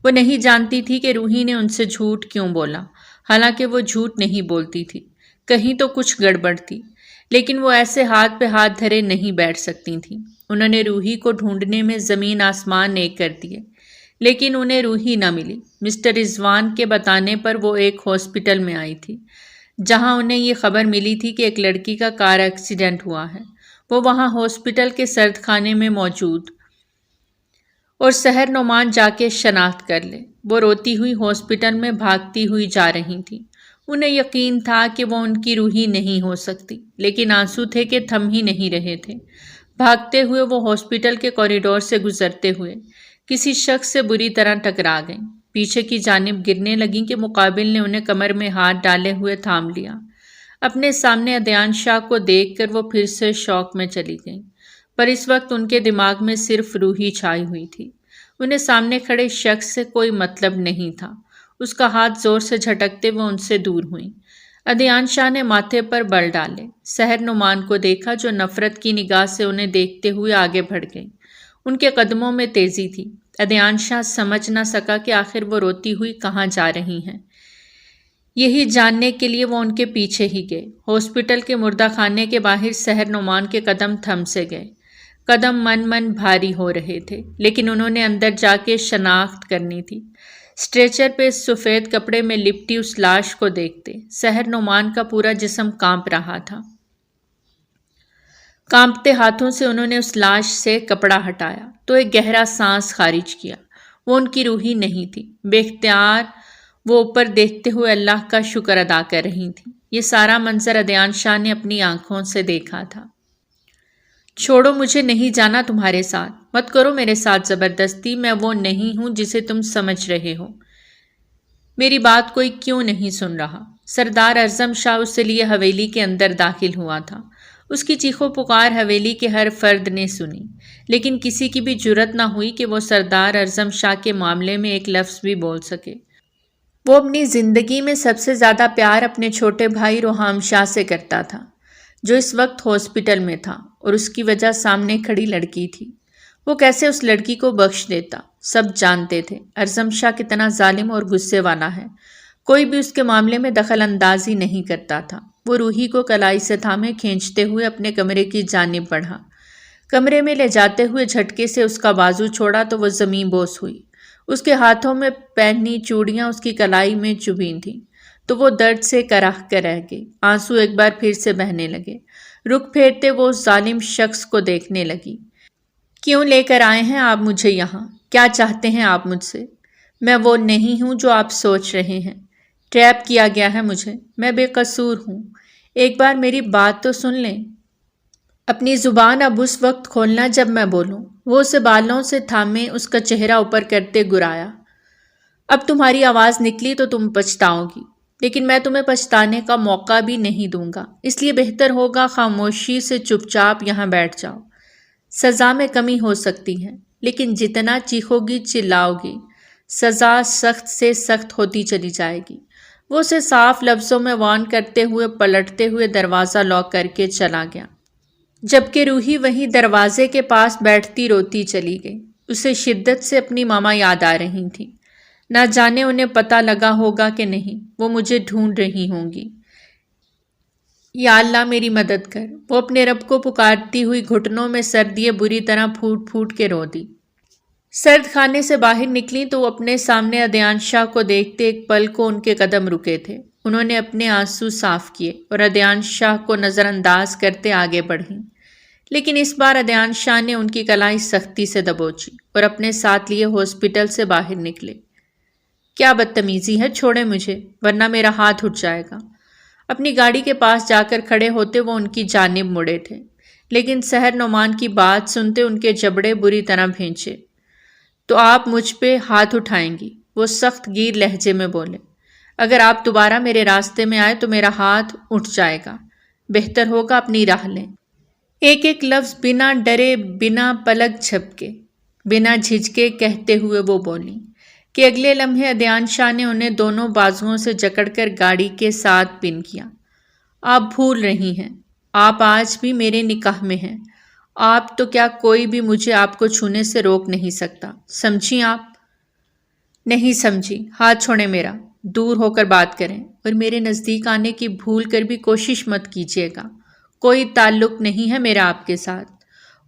وہ نہیں جانتی تھی کہ روحی نے ان سے جھوٹ کیوں بولا، حالانکہ وہ جھوٹ نہیں بولتی تھی، کہیں تو کچھ گڑبڑ تھی، لیکن وہ ایسے ہاتھ پہ ہاتھ دھرے نہیں بیٹھ سکتی تھیں۔ انہوں نے روحی کو ڈھونڈنے میں زمین آسمان ایک کر دیے لیکن انہیں روحی نہ ملی۔ مسٹر رضوان کے بتانے پر وہ ایک ہاسپٹل میں آئی تھی جہاں انہیں یہ خبر ملی تھی کہ ایک لڑکی کا کار ایکسیڈنٹ ہوا ہے۔ وہ وہاں ہاسپٹل کے سرد خانے میں موجود اور سحر نعمان جا کے شناخت کر لے۔ وہ روتی ہوئی ہاسپٹل میں بھاگتی ہوئی جا رہی تھی۔ انہیں یقین تھا کہ وہ ان کی روحی نہیں ہو سکتی لیکن آنسو تھے کہ تھم ہی نہیں رہے تھے۔ بھاگتے ہوئے وہ ہاسپٹل کے کوریڈور سے گزرتے ہوئے کسی شخص سے بری طرح ٹکرا گئیں، پیچھے کی جانب گرنے لگیں کہ مقابل نے انہیں کمر میں ہاتھ ڈالے ہوئے تھام لیا۔ اپنے سامنے ادیان شاہ کو دیکھ کر وہ پھر سے شوق میں چلی گئیں، پر اس وقت ان کے دماغ میں صرف روحی چھائی ہوئی تھی۔ انہیں سامنے کھڑے شخص سے کوئی مطلب نہیں تھا، اس کا ہاتھ زور سے جھٹکتے وہ ان سے دور ہوئیں۔ ادیان شاہ نے ماتھے پر بل ڈالے۔ سحر نعمان کو دیکھا جو نفرت کی نگاہ سے انہیں دیکھتے ہوئے آگے بڑھ گئی۔ ان کے قدموں میں تیزی تھی۔ ادیان شاہ سمجھ نہ سکا کہ آخر وہ روتی ہوئی کہاں جا رہی ہیں۔ یہی جاننے کے لیے وہ ان کے پیچھے ہی گئے۔ ہاسپٹل کے مردہ خانے کے باہر سحر نعمان کے قدم تھم سے گئے۔ قدم من بھاری ہو رہے تھے، لیکن انہوں نے اندر جا کے شناخت کرنی تھی۔ اسٹریچر پہ سفید کپڑے میں لپٹی اس لاش کو دیکھتے سحر نعمان کا پورا جسم کانپ رہا تھا۔ کانپتے ہاتھوں سے انہوں نے اس لاش سے کپڑا ہٹایا تو ایک گہرا سانس خارج کیا۔ وہ ان کی روحی نہیں تھی۔ بے اختیار وہ اوپر دیکھتے ہوئے اللہ کا شکر ادا کر رہی تھی۔ یہ سارا منظر ادیان شاہ نے اپنی آنکھوں سے دیکھا تھا۔ چھوڑو، مجھے نہیں جانا تمہارے ساتھ۔ مت کرو میرے ساتھ زبردستی، میں وہ نہیں ہوں جسے تم سمجھ رہے ہو۔ میری بات کوئی کیوں نہیں سن رہا؟ سردار اعظم شاہ اسے لیے حویلی کے اندر داخل ہوا تھا۔ اس کی چیخو پکار حویلی کے ہر فرد نے سنی، لیکن کسی کی بھی جرت نہ ہوئی کہ وہ سردار اعظم شاہ کے معاملے میں ایک لفظ بھی بول سکے۔ وہ اپنی زندگی میں سب سے زیادہ پیار اپنے چھوٹے بھائی روحام شاہ سے کرتا تھا، جو اس وقت ہاسپٹل میں تھا، اور اس کی وجہ سامنے کھڑی لڑکی تھی۔ وہ کیسے اس لڑکی کو بخش دیتا؟ سب جانتے تھے اعظم شاہ کتنا ظالم اور غصے والا ہے۔ کوئی بھی اس کے معاملے میں دخل اندازی نہیں کرتا تھا۔ وہ روحی کو کلائی سے تھامے کھینچتے ہوئے اپنے کمرے کی جانب بڑھا۔ کمرے میں لے جاتے ہوئے جھٹکے سے اس کا بازو چھوڑا تو وہ زمین بوس ہوئی۔ اس کے ہاتھوں میں پہنی چوڑیاں اس کی کلائی میں چبھی تھیں تو وہ درد سے کراہ کر رہ گئی۔ آنسو ایک بار پھر سے بہنے لگے۔ رخ پھیرتے وہ اس ظالم شخص کو دیکھنے لگی۔ کیوں لے کر آئے ہیں آپ مجھے یہاں؟ کیا چاہتے ہیں آپ مجھ سے؟ میں وہ نہیں ہوں جو آپ سوچ رہے ہیں۔ ٹریپ کیا گیا ہے مجھے۔ میں بے قصور ہوں۔ ایک بار میری بات تو سن لیں۔ اپنی زبان اب اس وقت کھولنا جب میں بولوں۔ وہ اسے بالوں سے تھامے اس کا چہرہ اوپر کرتے گرایا۔ اب تمہاری آواز نکلی تو تم پچھتاؤ گی، لیکن میں تمہیں پچھتانے کا موقع بھی نہیں دوں گا، اس لیے بہتر ہوگا خاموشی سے چپ چاپ یہاں بیٹھ جاؤ۔ سزا میں کمی ہو سکتی ہے، لیکن جتنا چیخو گی چلاؤ گی سزا سخت سے سخت ہوتی چلی جائے گی۔ وہ اسے صاف لفظوں میں وارن کرتے ہوئے پلٹتے ہوئے دروازہ لاک کر کے چلا گیا، جبکہ روحی وہیں دروازے کے پاس بیٹھتی روتی چلی گئی۔ اسے شدت سے اپنی ماما یاد آ رہی تھی۔ نہ جانے انہیں پتہ لگا ہوگا کہ نہیں، وہ مجھے ڈھونڈ رہی ہوں گی۔ یا اللہ میری مدد کر۔ وہ اپنے رب کو پکارتی ہوئی گھٹنوں میں سر دیے بری طرح پھوٹ پھوٹ کے رو دی۔ سرد خانے سے باہر نکلی تو وہ اپنے سامنے ادیان شاہ کو دیکھتے ایک پل کو ان کے قدم رکے تھے۔ انہوں نے اپنے آنسو صاف کیے اور ادیان شاہ کو نظر انداز کرتے آگے بڑھیں، لیکن اس بار ادیان شاہ نے ان کی کلائی سختی سے دبوچی اور اپنے ساتھ لیے ہاسپٹل سے باہر نکلے۔ کیا بدتمیزی ہے، چھوڑیں مجھے ورنہ میرا ہاتھ اٹھ جائے گا۔ اپنی گاڑی کے پاس جا کر کھڑے ہوتے وہ ان کی جانب مڑے تھے، لیکن سحر نعمان کی بات سنتے ان کے جبڑے بری طرح بھینچے۔ تو آپ مجھ پہ ہاتھ اٹھائیں گی؟ وہ سخت گیر لہجے میں بولے۔ اگر آپ دوبارہ میرے راستے میں آئے تو میرا ہاتھ اٹھ جائے گا۔ بہتر ہوگا اپنی راہ لیں۔ ایک ایک لفظ بنا ڈرے، بنا پلک جھپکے، بنا جھجکے کہتے ہوئے وہ بولیں کہ اگلے لمحے ادیان شاہ نے انہیں دونوں بازوؤں سے جکڑ کر گاڑی کے ساتھ پن کیا۔ آپ بھول رہی ہیں، آپ آج بھی میرے نکاح میں ہیں۔ آپ تو کیا کوئی بھی مجھے آپ کو چھونے سے روک نہیں سکتا، سمجھی آپ؟ نہیں سمجھی۔ ہاتھ چھوڑیں میرا، دور ہو کر بات کریں، اور میرے نزدیک آنے کی بھول کر بھی کوشش مت کیجیے گا۔ کوئی تعلق نہیں ہے میرا آپ کے ساتھ۔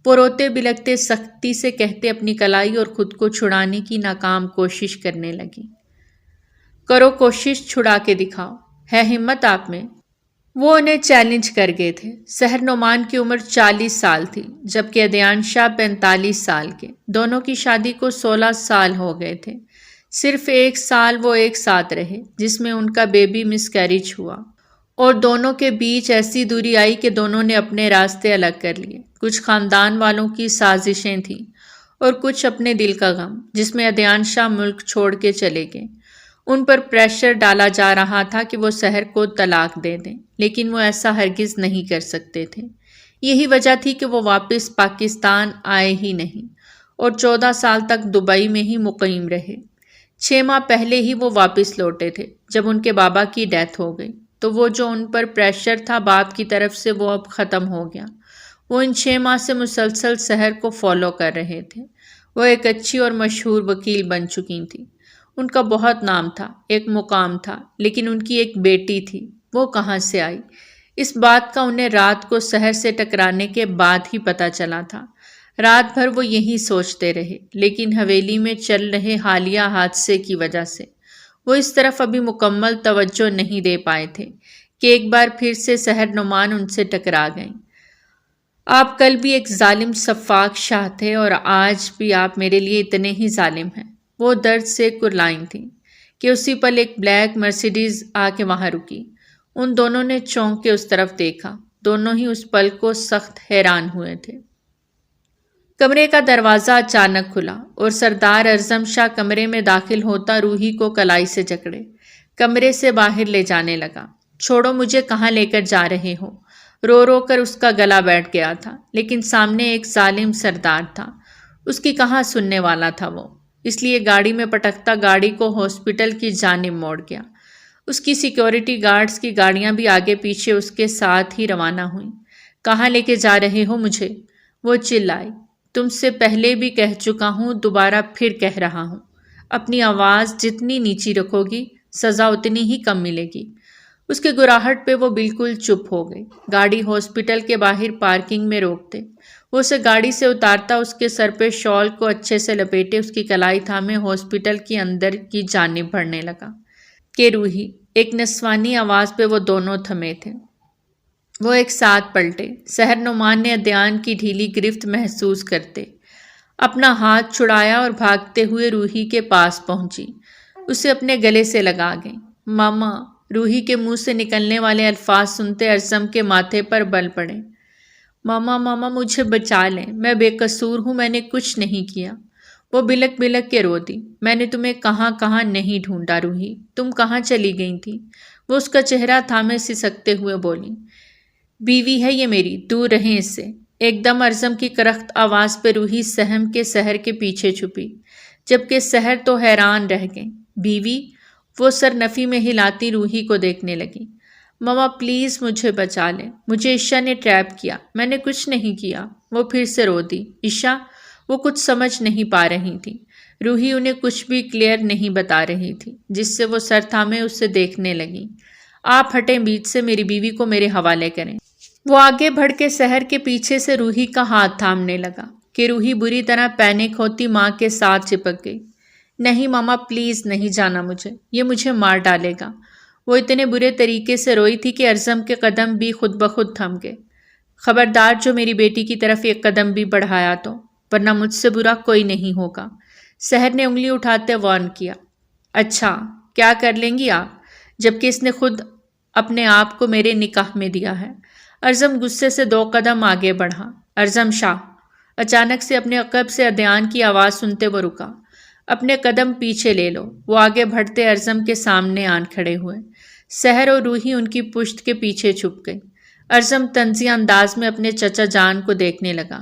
وہ روتے بلکتے سختی سے کہتے اپنی کلائی اور خود کو چھڑانے کی ناکام کوشش کرنے لگی۔ کرو کوشش، چھڑا کے دکھاؤ، ہے ہمت آپ میں؟ وہ انہیں چیلنج کر گئے تھے۔ سحر نعمان کی عمر 40 سال تھی، جبکہ ادیان شاہ 45 سال کے۔ دونوں کی شادی کو 16 سال ہو گئے تھے۔ صرف 1 سال وہ ایک ساتھ رہے، جس میں ان کا بیبی مس کیریج ہوا، اور دونوں کے بیچ ایسی دوری آئی کہ دونوں نے اپنے راستے الگ کر لیے۔ کچھ خاندان والوں کی سازشیں تھیں اور کچھ اپنے دل کا غم، جس میں ادیان شاہ ملک چھوڑ کے چلے گئے۔ ان پر پریشر ڈالا جا رہا تھا کہ وہ سحر کو طلاق دے دیں، لیکن وہ ایسا ہرگز نہیں کر سکتے تھے۔ یہی وجہ تھی کہ وہ واپس پاکستان آئے ہی نہیں اور 14 سال تک دبئی میں ہی مقیم رہے۔ 6 ماہ پہلے ہی وہ واپس لوٹے تھے جب ان کے بابا کی ڈیتھ ہو گئی، تو وہ جو ان پر پریشر تھا باپ کی طرف سے وہ اب ختم ہو گیا۔ وہ ان 6 ماہ سے مسلسل سحر کو فالو کر رہے تھے۔ وہ ایک اچھی اور مشہور وکیل بن چکی تھیں۔ ان کا بہت نام تھا، ایک مقام تھا، لیکن ان کی ایک بیٹی تھی، وہ کہاں سے آئی؟ اس بات کا انہیں رات کو سحر سے ٹکرانے کے بعد ہی پتہ چلا تھا۔ رات بھر وہ یہی سوچتے رہے، لیکن حویلی میں چل رہے حالیہ حادثے کی وجہ سے وہ اس طرف ابھی مکمل توجہ نہیں دے پائے تھے کہ ایک بار پھر سے سحر نعمان ان سے ٹکرا گئیں۔ آپ کل بھی ایک ظالم سفاک شاہ تھے اور آج بھی آپ میرے لیے اتنے ہی ظالم ہیں۔ وہ درد سے کرلائیں تھیں کہ اسی پل ایک بلیک مرسیڈیز آ کے وہاں رکی۔ ان دونوں نے چونک کے اس طرف دیکھا۔ دونوں ہی اس پل کو سخت حیران ہوئے تھے۔ کمرے کا دروازہ اچانک کھلا اور سردار اعظم شاہ کمرے میں داخل ہوتا روحی کو کلائی سے جکڑے کمرے سے باہر لے جانے لگا۔ چھوڑو، مجھے کہاں لے کر جا رہے ہو؟ رو رو کر اس کا گلا بیٹھ گیا تھا، لیکن سامنے ایک ظالم سردار تھا، اس کی کہاں سننے والا تھا وہ، اس لیے گاڑی میں پٹکتا گاڑی کو ہاسپٹل کی جانب موڑ گیا۔ اس کی سیکیورٹی گارڈز کی گاڑیاں بھی آگے پیچھے اس کے ساتھ ہی روانہ ہوئیں۔ کہاں لے کے جا رہے ہو مجھے؟ وہ چلائی۔ تم سے پہلے بھی کہہ چکا ہوں، دوبارہ پھر کہہ رہا ہوں، اپنی آواز جتنی نیچی رکھو گی سزا اتنی ہی کم ملے گی۔ اس کے گراہٹ پہ وہ بالکل چپ ہو گئی۔ گاڑی ہاسپٹل کے باہر پارکنگ میں روکتے وہ اسے گاڑی سے اتارتا، اس کے سر پہ شال کو اچھے سے لپیٹے اس کی کلائی تھامے ہاسپٹل کے اندر کی جانب بڑھنے لگا کہ روحی۔ ایک نسوانی آواز پہ وہ دونوں تھمے تھے۔ وہ ایک ساتھ پلٹے۔ سحر نعمان نے عدیان کی ڈھیلی گرفت محسوس کرتے اپنا ہاتھ چھڑایا اور بھاگتے ہوئے روحی کے پاس پہنچی، اسے اپنے گلے سے لگا گئی۔ ماما! روحی کے منہ سے نکلنے والے الفاظ سنتے اعظم کے ماتھے پر بل پڑے۔ ماما ماما مجھے بچا لیں، میں بے قصور ہوں، میں نے کچھ نہیں کیا۔ وہ بلک بلک کے رو دی۔ میں نے تمہیں کہاں کہاں نہیں ڈھونڈا روحی، تم کہاں چلی گئی تھی؟ وہ اس کا چہرہ تھامے سسکتے ہوئے بولی۔ بیوی ہے یہ میری، دور رہیں اس سے۔ ایک دم اعظم کی کرخت آواز پہ روحی سہم کے سحر کے پیچھے چھپی، جبکہ سحر تو حیران رہ گئی۔ بیوی؟ وہ سر نفی میں ہلاتی روحی کو دیکھنے لگی۔ ماما پلیز مجھے بچا لیں، مجھے عشا نے ٹریپ کیا، میں نے کچھ نہیں کیا۔ وہ پھر سے رو دی۔ عشا؟ وہ کچھ سمجھ نہیں پا رہی تھی۔ روحی انہیں کچھ بھی کلیئر نہیں بتا رہی تھی، جس سے وہ سر تھامے اسے دیکھنے لگی۔ آپ ہٹیں بیچ سے، میری بیوی کو میرے حوالے کریں۔ وہ آگے بڑھ کے سحر کے پیچھے سے روحی کا ہاتھ تھامنے لگا کہ روحی بری طرح پینک ہوتی ماں کے ساتھ چپک گئی۔ نہیں ماما پلیز، نہیں جانا مجھے، یہ مجھے مار ڈالے گا۔ وہ اتنے برے طریقے سے روئی تھی کہ اعظم کے قدم بھی خود بخود تھم گئے۔ خبردار جو میری بیٹی کی طرف ایک قدم بھی بڑھایا تو، ورنہ مجھ سے برا کوئی نہیں ہوگا، سحر نے انگلی اٹھاتے وارن کیا۔ اچھا کیا کر لیں گی آپ، جبکہ اس نے خود اپنے آپ کو میرے نکاح میں دیا ہے۔ اعظم غصے سے 2 قدم آگے بڑھا۔ اعظم شاہ! اچانک سے اپنے عقب سے عدیان کی آواز سنتے وہ رکا۔ اپنے قدم پیچھے لے لو۔ وہ آگے بڑھتے اعظم کے سامنے آن کھڑے ہوئے۔ سحر اور روحی ان کی پشت کے پیچھے چھپ گئی۔ اعظم طنزیہ انداز میں اپنے چچا جان کو دیکھنے لگا۔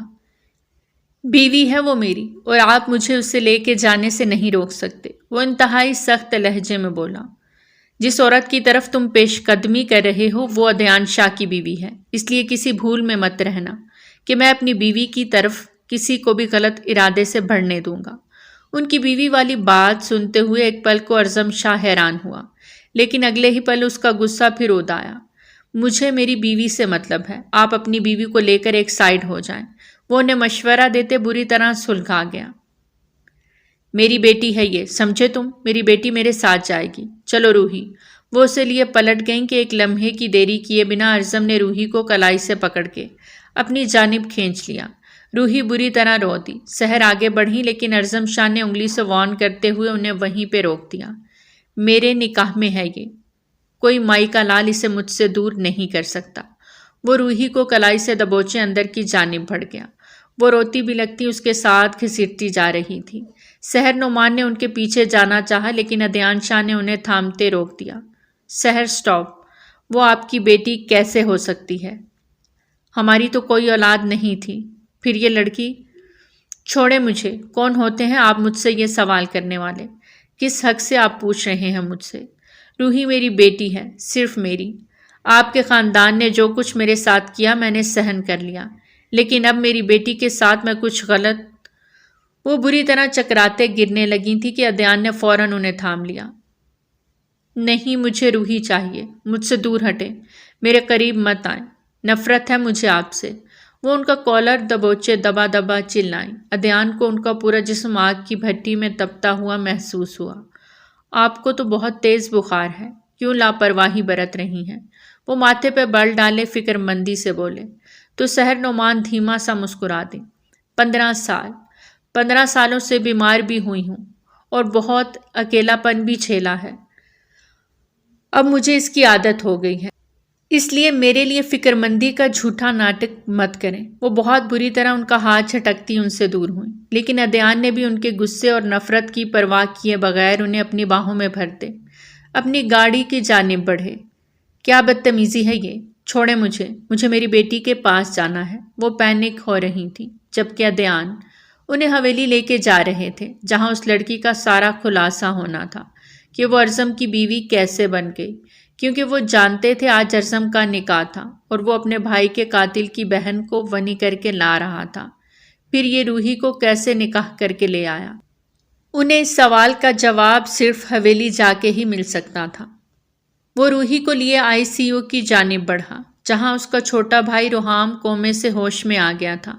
بیوی ہے وہ میری، اور آپ مجھے اسے لے کے جانے سے نہیں روک سکتے، وہ انتہائی سخت لہجے میں بولا۔ جس عورت کی طرف تم پیش قدمی کر رہے ہو وہ عدیان شاہ کی بیوی ہے، اس لیے کسی بھول میں مت رہنا کہ میں اپنی بیوی کی طرف کسی کو بھی غلط ارادے سے بڑھنے دوں گا۔ ان کی بیوی والی بات سنتے ہوئے ایک پل کو اعظم شاہ حیران ہوا، لیکن اگلے ہی پل اس کا غصہ پھر اود آیا۔ مجھے میری بیوی سے مطلب ہے، آپ اپنی بیوی کو لے کر ایک سائیڈ ہو جائیں۔ وہ انہیں مشورہ دیتے بری طرح سلجھا گیا۔ میری بیٹی ہے یہ، سمجھے تم؟ میری بیٹی میرے ساتھ جائے گی۔ چلو روحی۔ وہ اسے لیے پلٹ گئیں کہ ایک لمحے کی دیری کیے بنا اعظم نے روحی کو کلائی سے پکڑ کے اپنی جانب کھینچ لیا۔ روحی بری طرح رو دی۔ سحر آگے بڑھی، لیکن اعظم شاہ نے انگلی سے وارن کرتے ہوئے انہیں وہیں پہ روک دیا۔ میرے نکاح میں ہے یہ، کوئی مائی کا لال اسے مجھ سے دور نہیں کر سکتا۔ وہ روحی کو کلائی سے دبوچے اندر کی جانب بڑھ گیا۔ وہ روتی بلکتی اس کے ساتھ گھسیٹتی جا رہی تھی۔ سحر نعمان نے ان کے پیچھے جانا چاہا، لیکن عدیان شاہ نے انہیں تھامتے روک دیا۔ سحر سٹاپ، وہ آپ کی بیٹی کیسے ہو سکتی ہے؟ ہماری تو کوئی اولاد نہیں تھی، پھر یہ لڑکی؟ چھوڑے مجھے، کون ہوتے ہیں آپ مجھ سے یہ سوال کرنے والے؟ کس حق سے آپ پوچھ رہے ہیں مجھ سے؟ روحی میری بیٹی ہے، صرف میری۔ آپ کے خاندان نے جو کچھ میرے ساتھ کیا میں نے سہن کر لیا، لیکن اب میری بیٹی کے ساتھ میں کچھ غلط۔ وہ بری طرح چکراتے گرنے لگی تھی کہ ادیان نے فوراً انہیں تھام لیا۔ نہیں، مجھے روحی چاہیے، مجھ سے دور ہٹیں، میرے قریب مت آئیں، نفرت ہے مجھے آپ سے۔ وہ ان کا کالر دبوچے دبا دبا چلائیں۔ ادیان کو ان کا پورا جسم آگ کی بھٹی میں تپتا ہوا محسوس ہوا۔ آپ کو تو بہت تیز بخار ہے، کیوں لاپرواہی برت رہی ہیں؟ وہ ماتھے پہ بل ڈالے فکر مندی سے بولے تو سحر نعمان دھیما سا مسکرا دیں۔ 15 سالوں سے بیمار بھی ہوئی ہوں اور بہت اکیلا پن بھی جھیلا ہے۔ اب مجھے اس کی عادت ہو گئی ہے، اس لیے میرے لیے فکر مندی کا جھوٹا ناٹک مت کریں۔ وہ بہت بری طرح ان کا ہاتھ جھٹکتی ان سے دور ہوئیں، لیکن ادیان نے بھی ان کے غصے اور نفرت کی پرواہ کیے بغیر انہیں اپنی باہوں میں بھرتے اپنی گاڑی کی جانب بڑھے۔ کیا بدتمیزی ہے یہ؟ چھوڑیں مجھے میری بیٹی کے پاس جانا ہے۔ وہ پینک ہو رہی تھی، جبکہ ادیان انہیں حویلی لے کے جا رہے تھے جہاں اس لڑکی کا سارا خلاصہ ہونا تھا کہ وہ ارزم کی بیوی کیسے بن گئی، کیونکہ وہ جانتے تھے آج ارزم کا نکاح تھا اور وہ اپنے بھائی کے قاتل کی بہن کو ونی کر کے لا رہا تھا۔ پھر یہ روحی کو کیسے نکاح کر کے لے آیا؟ انہیں اس سوال کا جواب صرف حویلی جا کے ہی مل سکتا تھا۔ وہ روحی کو لیے ICU کی جانب بڑھا جہاں اس کا چھوٹا بھائی روحام کومے سے ہوش میں آ گیا تھا۔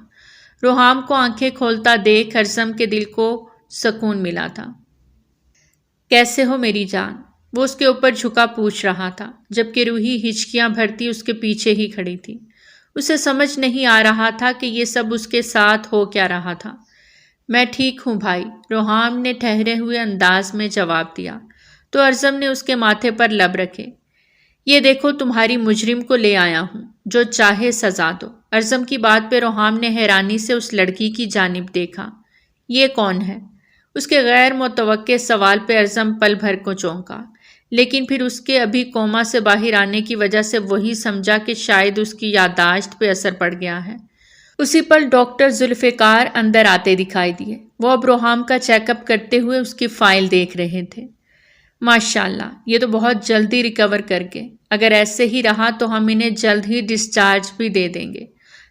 روحام کو آنکھیں کھولتا دیکھ ارزم کے دل کو سکون ملا تھا۔ کیسے ہو میری جان؟ وہ اس کے اوپر جھکا پوچھ رہا تھا، جبکہ روحی ہچکیاں بھرتی اس کے پیچھے ہی کھڑی تھی۔ اسے سمجھ نہیں آ رہا تھا کہ یہ سب اس کے ساتھ ہو کیا رہا تھا۔ میں ٹھیک ہوں بھائی، روحام نے ٹھہرے ہوئے انداز میں جواب دیا تو ارزم نے اس کے ماتھے پر لب رکھے۔ یہ دیکھو تمہاری مجرم کو لے آیا ہوں، جو چاہے سزا دو۔ ارزم کی بات پہ روحام نے حیرانی سے اس لڑکی کی جانب دیکھا۔ یہ کون ہے؟ اس کے غیر متوقع سوال پہ ارزم پل بھر کو چونکا، لیکن پھر اس کے ابھی کوما سے باہر آنے کی وجہ سے وہی سمجھا کہ شاید اس کی یادداشت پہ اثر پڑ گیا ہے۔ اسی پل ڈاکٹر ذوالفقار اندر آتے دکھائی دیے۔ وہ اب روحام کا چیک اپ کرتے ہوئے اس کی فائل دیکھ رہے تھے۔ ماشاءاللہ، یہ تو بہت جلدی ریکور کر گئے۔ اگر ایسے ہی رہا تو ہم انہیں جلد ہی ڈسچارج بھی دے دیں گے۔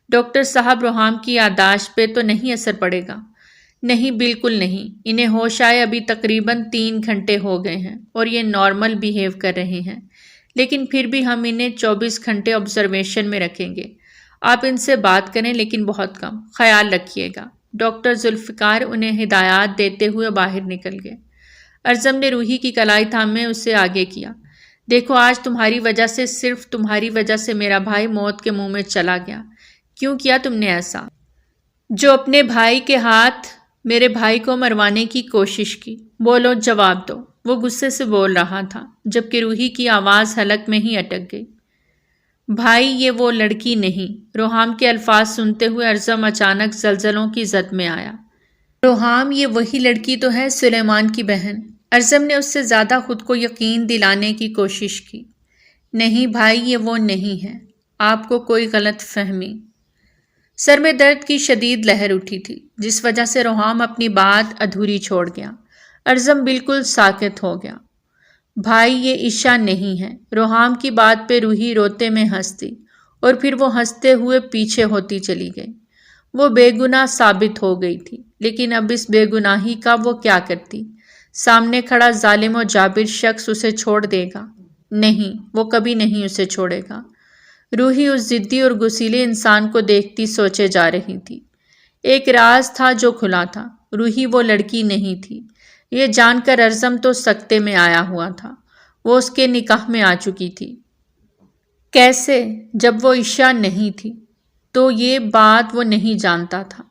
ڈاکٹر صاحب، روحام کی یادداشت پہ تو نہیں اثر پڑے گا؟ نہیں، بالکل نہیں۔ انہیں ہوش آئے ابھی تقریباً 3 گھنٹے ہو گئے ہیں اور یہ نارمل بیہیو کر رہے ہیں، لیکن پھر بھی ہم انہیں 24 گھنٹے آبزرویشن میں رکھیں گے۔ آپ ان سے بات کریں لیکن بہت کم، خیال رکھیے گا۔ ڈاکٹر ذوالفقار انہیں ہدایات دیتے ہوئے باہر نکل گئے۔ ارزم نے روحی کی کلائی تھامے اسے آگے کیا۔ دیکھو، آج تمہاری وجہ سے، صرف تمہاری وجہ سے میرا بھائی موت کے منہ میں چلا گیا۔ کیوں کیا تم نے ایسا؟ جو اپنے بھائی کے ہاتھ میرے بھائی کو مروانے کی کوشش کی؟ بولو، جواب دو۔ وہ غصے سے بول رہا تھا، جبکہ روحی کی آواز حلق میں ہی اٹک گئی۔ بھائی، یہ وہ لڑکی نہیں۔ روحام کے الفاظ سنتے ہوئے ارزم اچانک زلزلوں کی زد میں آیا۔ روحام، یہ وہی لڑکی تو ہے، سلیمان کی بہن۔ ارزم نے اس سے زیادہ خود کو یقین دلانے کی کوشش کی۔ نہیں بھائی، یہ وہ نہیں ہے، آپ کو کوئی غلط فہمی۔ سر میں درد کی شدید لہر اٹھی تھی، جس وجہ سے روحام اپنی بات ادھوری چھوڑ گیا۔ ارزم بالکل ساکت ہو گیا۔ بھائی، یہ عشا نہیں ہے۔ روحام کی بات پہ روحی روتے میں ہنستی اور پھر وہ ہنستے ہوئے پیچھے ہوتی چلی گئی۔ وہ بے گناہ ثابت ہو گئی تھی، لیکن اب اس بے گناہی کا وہ کیا کرتی؟ سامنے کھڑا ظالم و جابر شخص اسے چھوڑ دے گا؟ نہیں، وہ کبھی نہیں اسے چھوڑے گا۔ روحی اس ضدی اور غصیلے انسان کو دیکھتی سوچے جا رہی تھی۔ ایک راز تھا جو کھلا تھا، روحی وہ لڑکی نہیں تھی۔ یہ جان کر ارزم تو سکتے میں آیا ہوا تھا، وہ اس کے نکاح میں آ چکی تھی۔ کیسے؟ جب وہ عشا نہیں تھی تو یہ بات وہ نہیں جانتا تھا،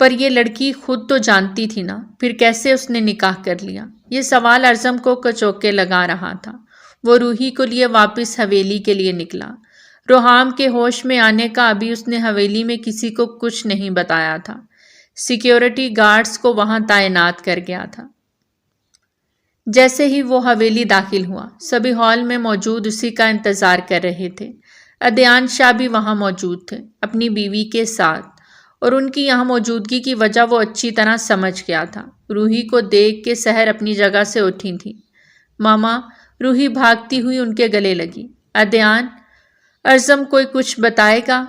پر یہ لڑکی خود تو جانتی تھی نا، پھر کیسے اس نے نکاح کر لیا؟ یہ سوال ارزم کو کچوکے لگا رہا تھا۔ وہ روحی کو لیے واپس حویلی کے لیے نکلا۔ روحام کے ہوش میں آنے کا ابھی اس نے حویلی میں کسی کو کچھ نہیں بتایا تھا، سیکیورٹی گارڈز کو وہاں تعینات کر گیا تھا۔ جیسے ہی وہ حویلی داخل ہوا، سبھی ہال میں موجود اسی کا انتظار کر رہے تھے۔ ادیان شاہ بھی وہاں موجود تھے، اپنی بیوی کے ساتھ۔ اور ان کی یہاں موجودگی کی وجہ وہ اچھی طرح سمجھ گیا تھا۔ روحی کو دیکھ کے سحر اپنی جگہ سے اٹھی تھی۔ ماما، روحی بھاگتی ہوئی ان کے گلے لگی۔ ادیان، ارزم کوئی کچھ بتائے گا؟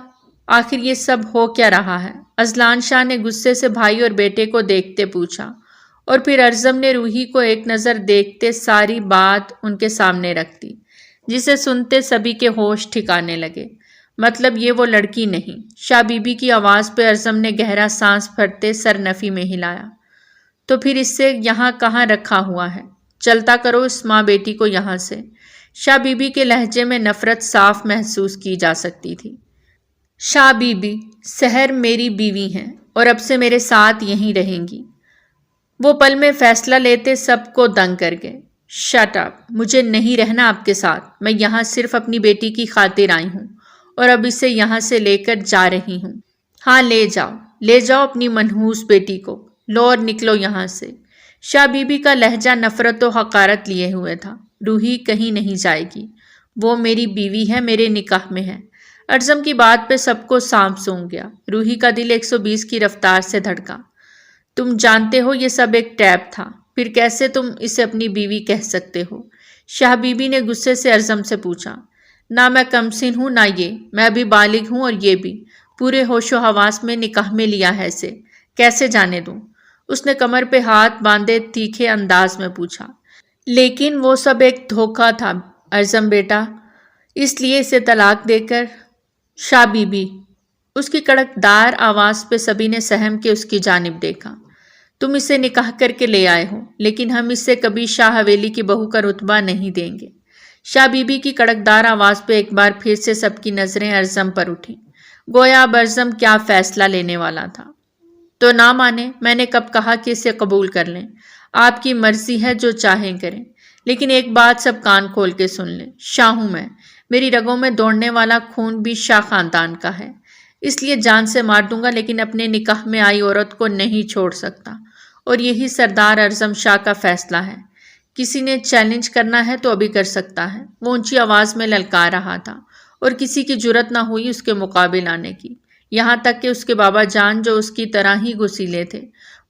آخر یہ سب ہو کیا رہا ہے؟ اذلان شاہ نے غصے سے بھائی اور بیٹے کو دیکھتے پوچھا، اور پھر ارزم نے روحی کو ایک نظر دیکھتے ساری بات ان کے سامنے رکھ دی، جسے سنتے سبھی کے ہوش ٹھکانے لگے۔ مطلب یہ وہ لڑکی نہیں۔ شاہ بی بی کی آواز پہ ارزم نے گہرا سانس بھرتے سر نفی میں ہلایا۔ تو پھر اس سے یہاں کہاں رکھا ہوا ہے؟ چلتا کرو اس ماں بیٹی کو یہاں سے۔ شاہ بی بی کے لہجے میں نفرت صاف محسوس کی جا سکتی تھی۔ شاہ بی بی، سحر میری بیوی ہیں اور اب سے میرے ساتھ یہیں رہیں گی۔ وہ پل میں فیصلہ لیتے سب کو دنگ کر گئے۔ شٹ اپ، مجھے نہیں رہنا آپ کے ساتھ۔ میں یہاں صرف اپنی بیٹی کی خاطر آئی ہوں اور اب اسے یہاں سے لے کر جا رہی ہوں۔ ہاں، لے جاؤ اپنی منحوس بیٹی کو، لو اور نکلو یہاں سے۔ شاہ بی بی کا لہجہ نفرت و حقارت لیے ہوئے تھا۔ روحی کہیں نہیں جائے گی، وہ میری بیوی ہے، میرے نکاح میں ہے۔ ارزم کی بات پہ سب کو سانپ سونگ گیا۔ روحی کا دل 120 کی رفتار سے دھڑکا۔ تم جانتے ہو یہ سب ایک ٹیپ تھا، پھر کیسے تم اسے اپنی بیوی کہہ سکتے ہو؟ شاہ بی بی نے غصے سے ارزم سے پوچھا۔ نہ میں کمسن ہوں نہ یہ، میں ابھی بالغ ہوں، اور یہ بھی پورے ہوش و حواس میں نکاح میں لیا ہے اسے، کیسے جانے دوں؟ اس نے کمر پہ ہاتھ باندھے تیکھے انداز میں پوچھا۔ لیکن وہ سب ایک دھوکہ تھا ارزم بیٹا، اس لیے اسے طلاق دے کر۔ شاہ بی بی، اس کی کڑکدار آواز پہ سبھی نے سہم کے اس کی جانب دیکھا۔ تم اسے نکاح کر کے لے آئے ہو، لیکن ہم اسے کبھی شاہ حویلی کی بہو کا رتبہ نہیں دیں گے۔ شاہ بی بی کی کڑکدار آواز پہ ایک بار پھر سے سب کی نظریں ارزم پر اٹھیں، گویا اب ارزم کیا فیصلہ لینے والا تھا۔ تو نہ مانے، میں نے کب کہا کہ اسے قبول کر لیں؟ آپ کی مرضی ہے، جو چاہیں کریں، لیکن ایک بات سب کان کھول کے سن لیں، شاہ ہوں میں، میری رگوں میں دوڑنے والا خون بھی شاہ خاندان کا ہے، اس لیے جان سے مار دوں گا، لیکن اپنے نکاح میں آئی عورت کو نہیں چھوڑ سکتا، اور یہی سردار ارزم شاہ کا فیصلہ ہے۔ کسی نے چیلنج کرنا ہے تو ابھی کر سکتا ہے۔ وہ اونچی آواز میں للکار رہا تھا، اور کسی کی جرت نہ ہوئی اس کے مقابل آنے کی، یہاں تک کہ اس کے بابا جان جو اس کی طرح ہی غسیلے تھے،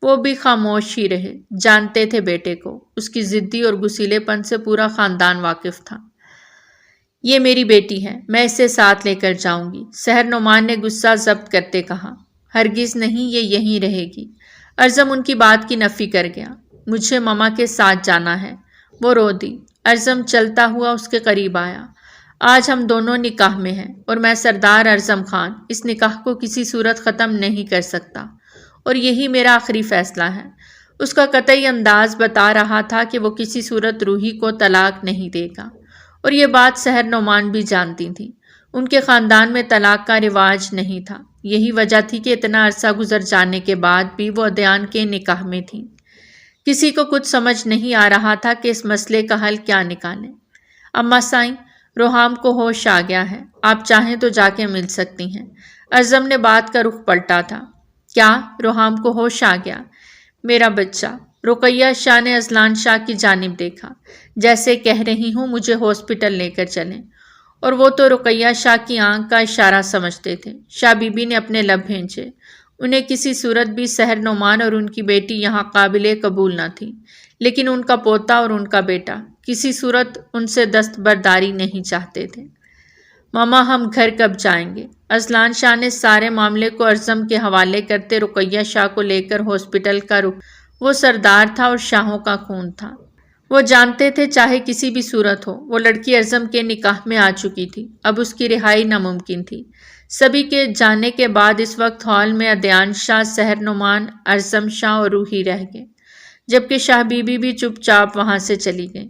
وہ بھی خاموش ہی رہے۔ جانتے تھے بیٹے کو، اس کی ضدی اور غسیلے پن سے پورا خاندان واقف تھا۔ یہ میری بیٹی ہے، میں اسے ساتھ لے کر جاؤں گی، سحر نعمان نے غصہ ضبط کرتے کہا۔ ہرگز نہیں، یہ یہیں رہے گی۔ ارزم ان کی بات کی نفی کر گیا۔ مجھے ماما کے ساتھ جانا ہے۔ وہ رو دی۔ ارزم چلتا ہوا اس کے قریب آیا۔ آج ہم دونوں نکاح میں ہیں، اور میں سردار ارزم خان اس نکاح کو کسی صورت ختم نہیں کر سکتا، اور یہی میرا آخری فیصلہ ہے۔ اس کا قطعی انداز بتا رہا تھا کہ وہ کسی صورت روحی کو طلاق نہیں دے گا، اور یہ بات سحر نعمان بھی جانتی تھی۔ ان کے خاندان میں طلاق کا رواج نہیں تھا، یہی وجہ تھی کہ اتنا عرصہ گزر جانے کے بعد بھی وہ ادیان کے نکاح میں تھیں۔ کسی کو کچھ سمجھ نہیں آ رہا تھا کہ اس مسئلے کا حل کیا نکالیں۔ اماں سائیں، روحام کو ہوش آ گیا ہے، آپ چاہیں تو جا کے مل سکتی ہیں۔ ارزم نے بات کا رخ پلٹا تھا۔ کیا؟ روحام کو ہوش آ گیا؟ میرا بچہ۔ رقیہ شاہ نے اذلان شاہ کی جانب دیکھا، جیسے کہہ رہی ہوں مجھے ہاسپٹل لے کر چلیں، اور وہ تو رقیہ شاہ کی آنکھ کا اشارہ سمجھتے تھے۔ شاہ بی بی نے اپنے لب بھینچے۔ انہیں کسی صورت بھی سحر نعمان اور ان کی بیٹی یہاں قابل قبول نہ تھی، لیکن ان کا پوتا اور ان کا بیٹا کسی صورت ان سے دستبرداری نہیں چاہتے تھے۔ ماما، ہم گھر کب جائیں گے؟ اذلان شاہ نے سارے معاملے کو ارزم کے حوالے کرتے رقیہ شاہ کو لے کر ہاسپٹل کا رخ۔ وہ سردار تھا اور شاہوں کا خون تھا۔ وہ جانتے تھے چاہے کسی بھی صورت ہو، وہ لڑکی ارزم کے نکاح میں آ چکی تھی، اب اس کی رہائی ناممکن تھی۔ سبھی کے جانے کے بعد اس وقت ہال میں ادیان شاہ، سحر نعمان، ارزم شاہ اور روحی رہ گئے، جبکہ شاہ بی بی بھی چپ چاپ وہاں سے چلی گئی۔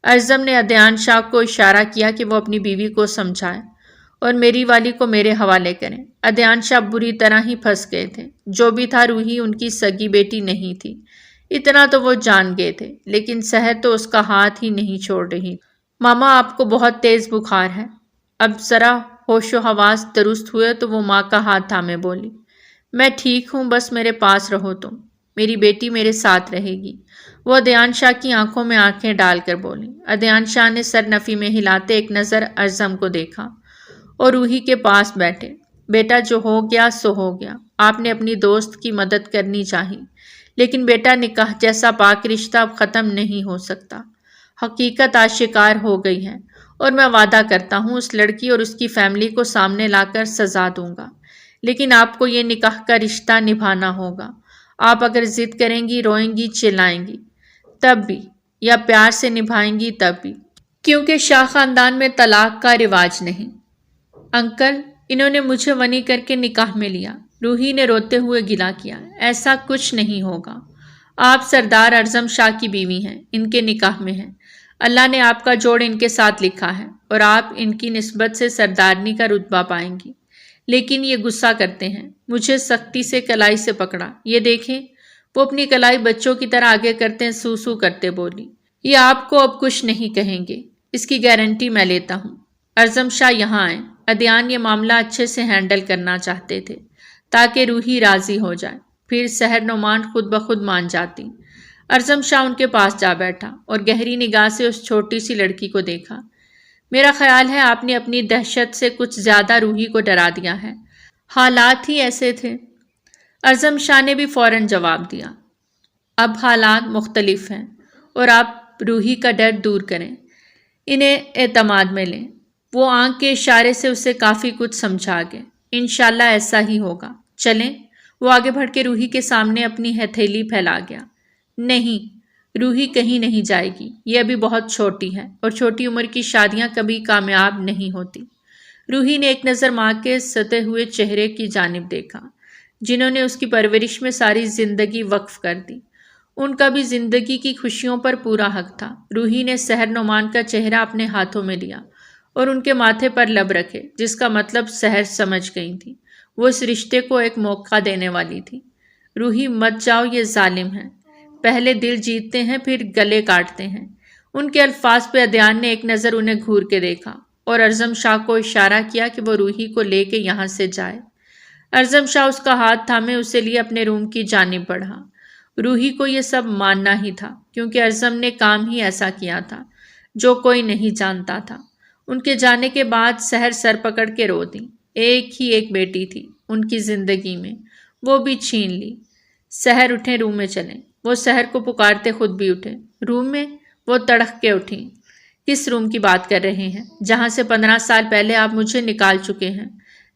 ارزم نے ادیان شاہ کو اشارہ کیا کہ وہ اپنی بیوی کو سمجھائے اور میری والی کو میرے حوالے کریں۔ ادیان شاہ بری طرح ہی پھنس گئے تھے۔ جو بھی تھا، روحی ان کی سگی بیٹی نہیں تھی، اتنا تو وہ جان گئے تھے، لیکن سحر تو اس کا ہاتھ ہی نہیں چھوڑ رہی۔ ماما، آپ کو بہت تیز بخار ہے۔ اب ذرا ہوش و حواس درست ہوئے تو وہ ماں کا ہاتھ تھامے بولی، میں ٹھیک ہوں، بس میرے پاس رہو تم، میری بیٹی میرے ساتھ رہے گی۔ وہ ادیان شاہ کی آنکھوں میں آنکھیں ڈال کر بولی۔ ادیان شاہ نے سر نفی میں ہلاتے ایک نظر ارزم کو دیکھا اور روحی کے پاس بیٹھے۔ بیٹا، جو ہو گیا سو ہو گیا، آپ نے اپنی دوست کی مدد کرنی چاہی، لیکن بیٹا نکاح جیسا پاک رشتہ اب ختم نہیں ہو سکتا۔ حقیقت آشکار ہو گئی ہے اور میں وعدہ کرتا ہوں اس لڑکی اور اس کی فیملی کو سامنے لا کر سزا دوں گا، لیکن آپ کو یہ نکاح کا رشتہ نبھانا ہوگا۔ آپ اگر ضد کریں گی، روئیں گی، چلائیں گی تب بھی، یا پیار سے نبھائیں گی تب بھی، کیونکہ شاہ خاندان میں طلاق کا رواج نہیں۔ انکل، انہوں نے مجھے ونی کر کے نکاح میں لیا، روحی نے روتے ہوئے گلا کیا۔ ایسا کچھ نہیں ہوگا، آپ سردار اعظم شاہ کی بیوی ہیں، ان کے نکاح میں ہیں، اللہ نے آپ کا جوڑ ان کے ساتھ لکھا ہے اور آپ ان کی نسبت سے سردارنی کا رتبہ پائیں گی۔ لیکن یہ غصہ کرتے ہیں، مجھے سختی سے کلائی سے پکڑا۔ یہ دیکھیں، وہ اپنی کلائی بچوں کی طرح آگے کرتے ہیں، سو سو کرتے بولی۔ یہ آپ کو اب کچھ نہیں کہیں گے، اس کی گارنٹی میں لیتا ہوں۔ اعظم شاہ یہاں آئیں۔ عدیان یہ معاملہ اچھے سے ہینڈل کرنا چاہتے تھے تاکہ روحی راضی ہو جائے، پھر سحر نعمان خود بخود مان جاتی۔ اعظم شاہ ان کے پاس جا بیٹھا اور گہری نگاہ سے اس چھوٹی سی لڑکی کو دیکھا۔ میرا خیال ہے آپ نے اپنی دہشت سے کچھ زیادہ روحی کو ڈرا دیا ہے، حالات ہی ایسے تھے۔ اعظم شاہ نے بھی فوراً جواب دیا، اب حالات مختلف ہیں اور آپ روحی کا ڈر دور کریں، انہیں اعتماد میں لیں۔ وہ آنکھ کے اشارے سے اسے کافی کچھ سمجھا گئے۔ انشاءاللہ ایسا ہی ہوگا، چلیں۔ وہ آگے بڑھ کے روحی کے سامنے اپنی ہتھیلی پھیلا گیا۔ نہیں، روحی کہیں نہیں جائے گی، یہ ابھی بہت چھوٹی ہے اور چھوٹی عمر کی شادیاں کبھی کامیاب نہیں ہوتی۔ روحی نے ایک نظر ماں کے ستے ہوئے چہرے کی جانب دیکھا، جنہوں نے اس کی پرورش میں ساری زندگی وقف کر دی۔ ان کا بھی زندگی کی خوشیوں پر پورا حق تھا۔ روحی نے سحر نعمان کا چہرہ اپنے ہاتھوں میں لیا اور ان کے ماتھے پر لب رکھے، جس کا مطلب سحر سمجھ گئی تھی۔ وہ اس رشتے کو ایک موقع دینے والی تھی۔ روحی مت جاؤ، یہ ظالم ہیں، پہلے دل جیتتے ہیں پھر گلے کاٹتے ہیں۔ ان کے الفاظ پہ عدیان نے ایک نظر انہیں گھور کے دیکھا اور اعظم شاہ کو اشارہ کیا کہ وہ روحی کو لے کے یہاں سے جائے۔ اعظم شاہ اس کا ہاتھ تھامے اسے لیے اپنے روم کی جانب بڑھا۔ روحی کو یہ سب ماننا ہی تھا، کیونکہ اعظم نے کام ہی ایسا کیا تھا جو کوئی نہیں جانتا تھا۔ ان کے جانے کے بعد سحر سر پکڑ کے رو دی۔ ایک ہی ایک بیٹی تھی ان کی زندگی میں، وہ بھی چھین لی۔ سحر اٹھیں، روم میں چلیں۔ وہ سحر کو پکارتے خود بھی اٹھے۔ روم میں؟ وہ تڑک کے اٹھی۔ کس روم کی بات کر رہے ہیں جہاں سے 15 سال پہلے آپ مجھے نکال چکے ہیں؟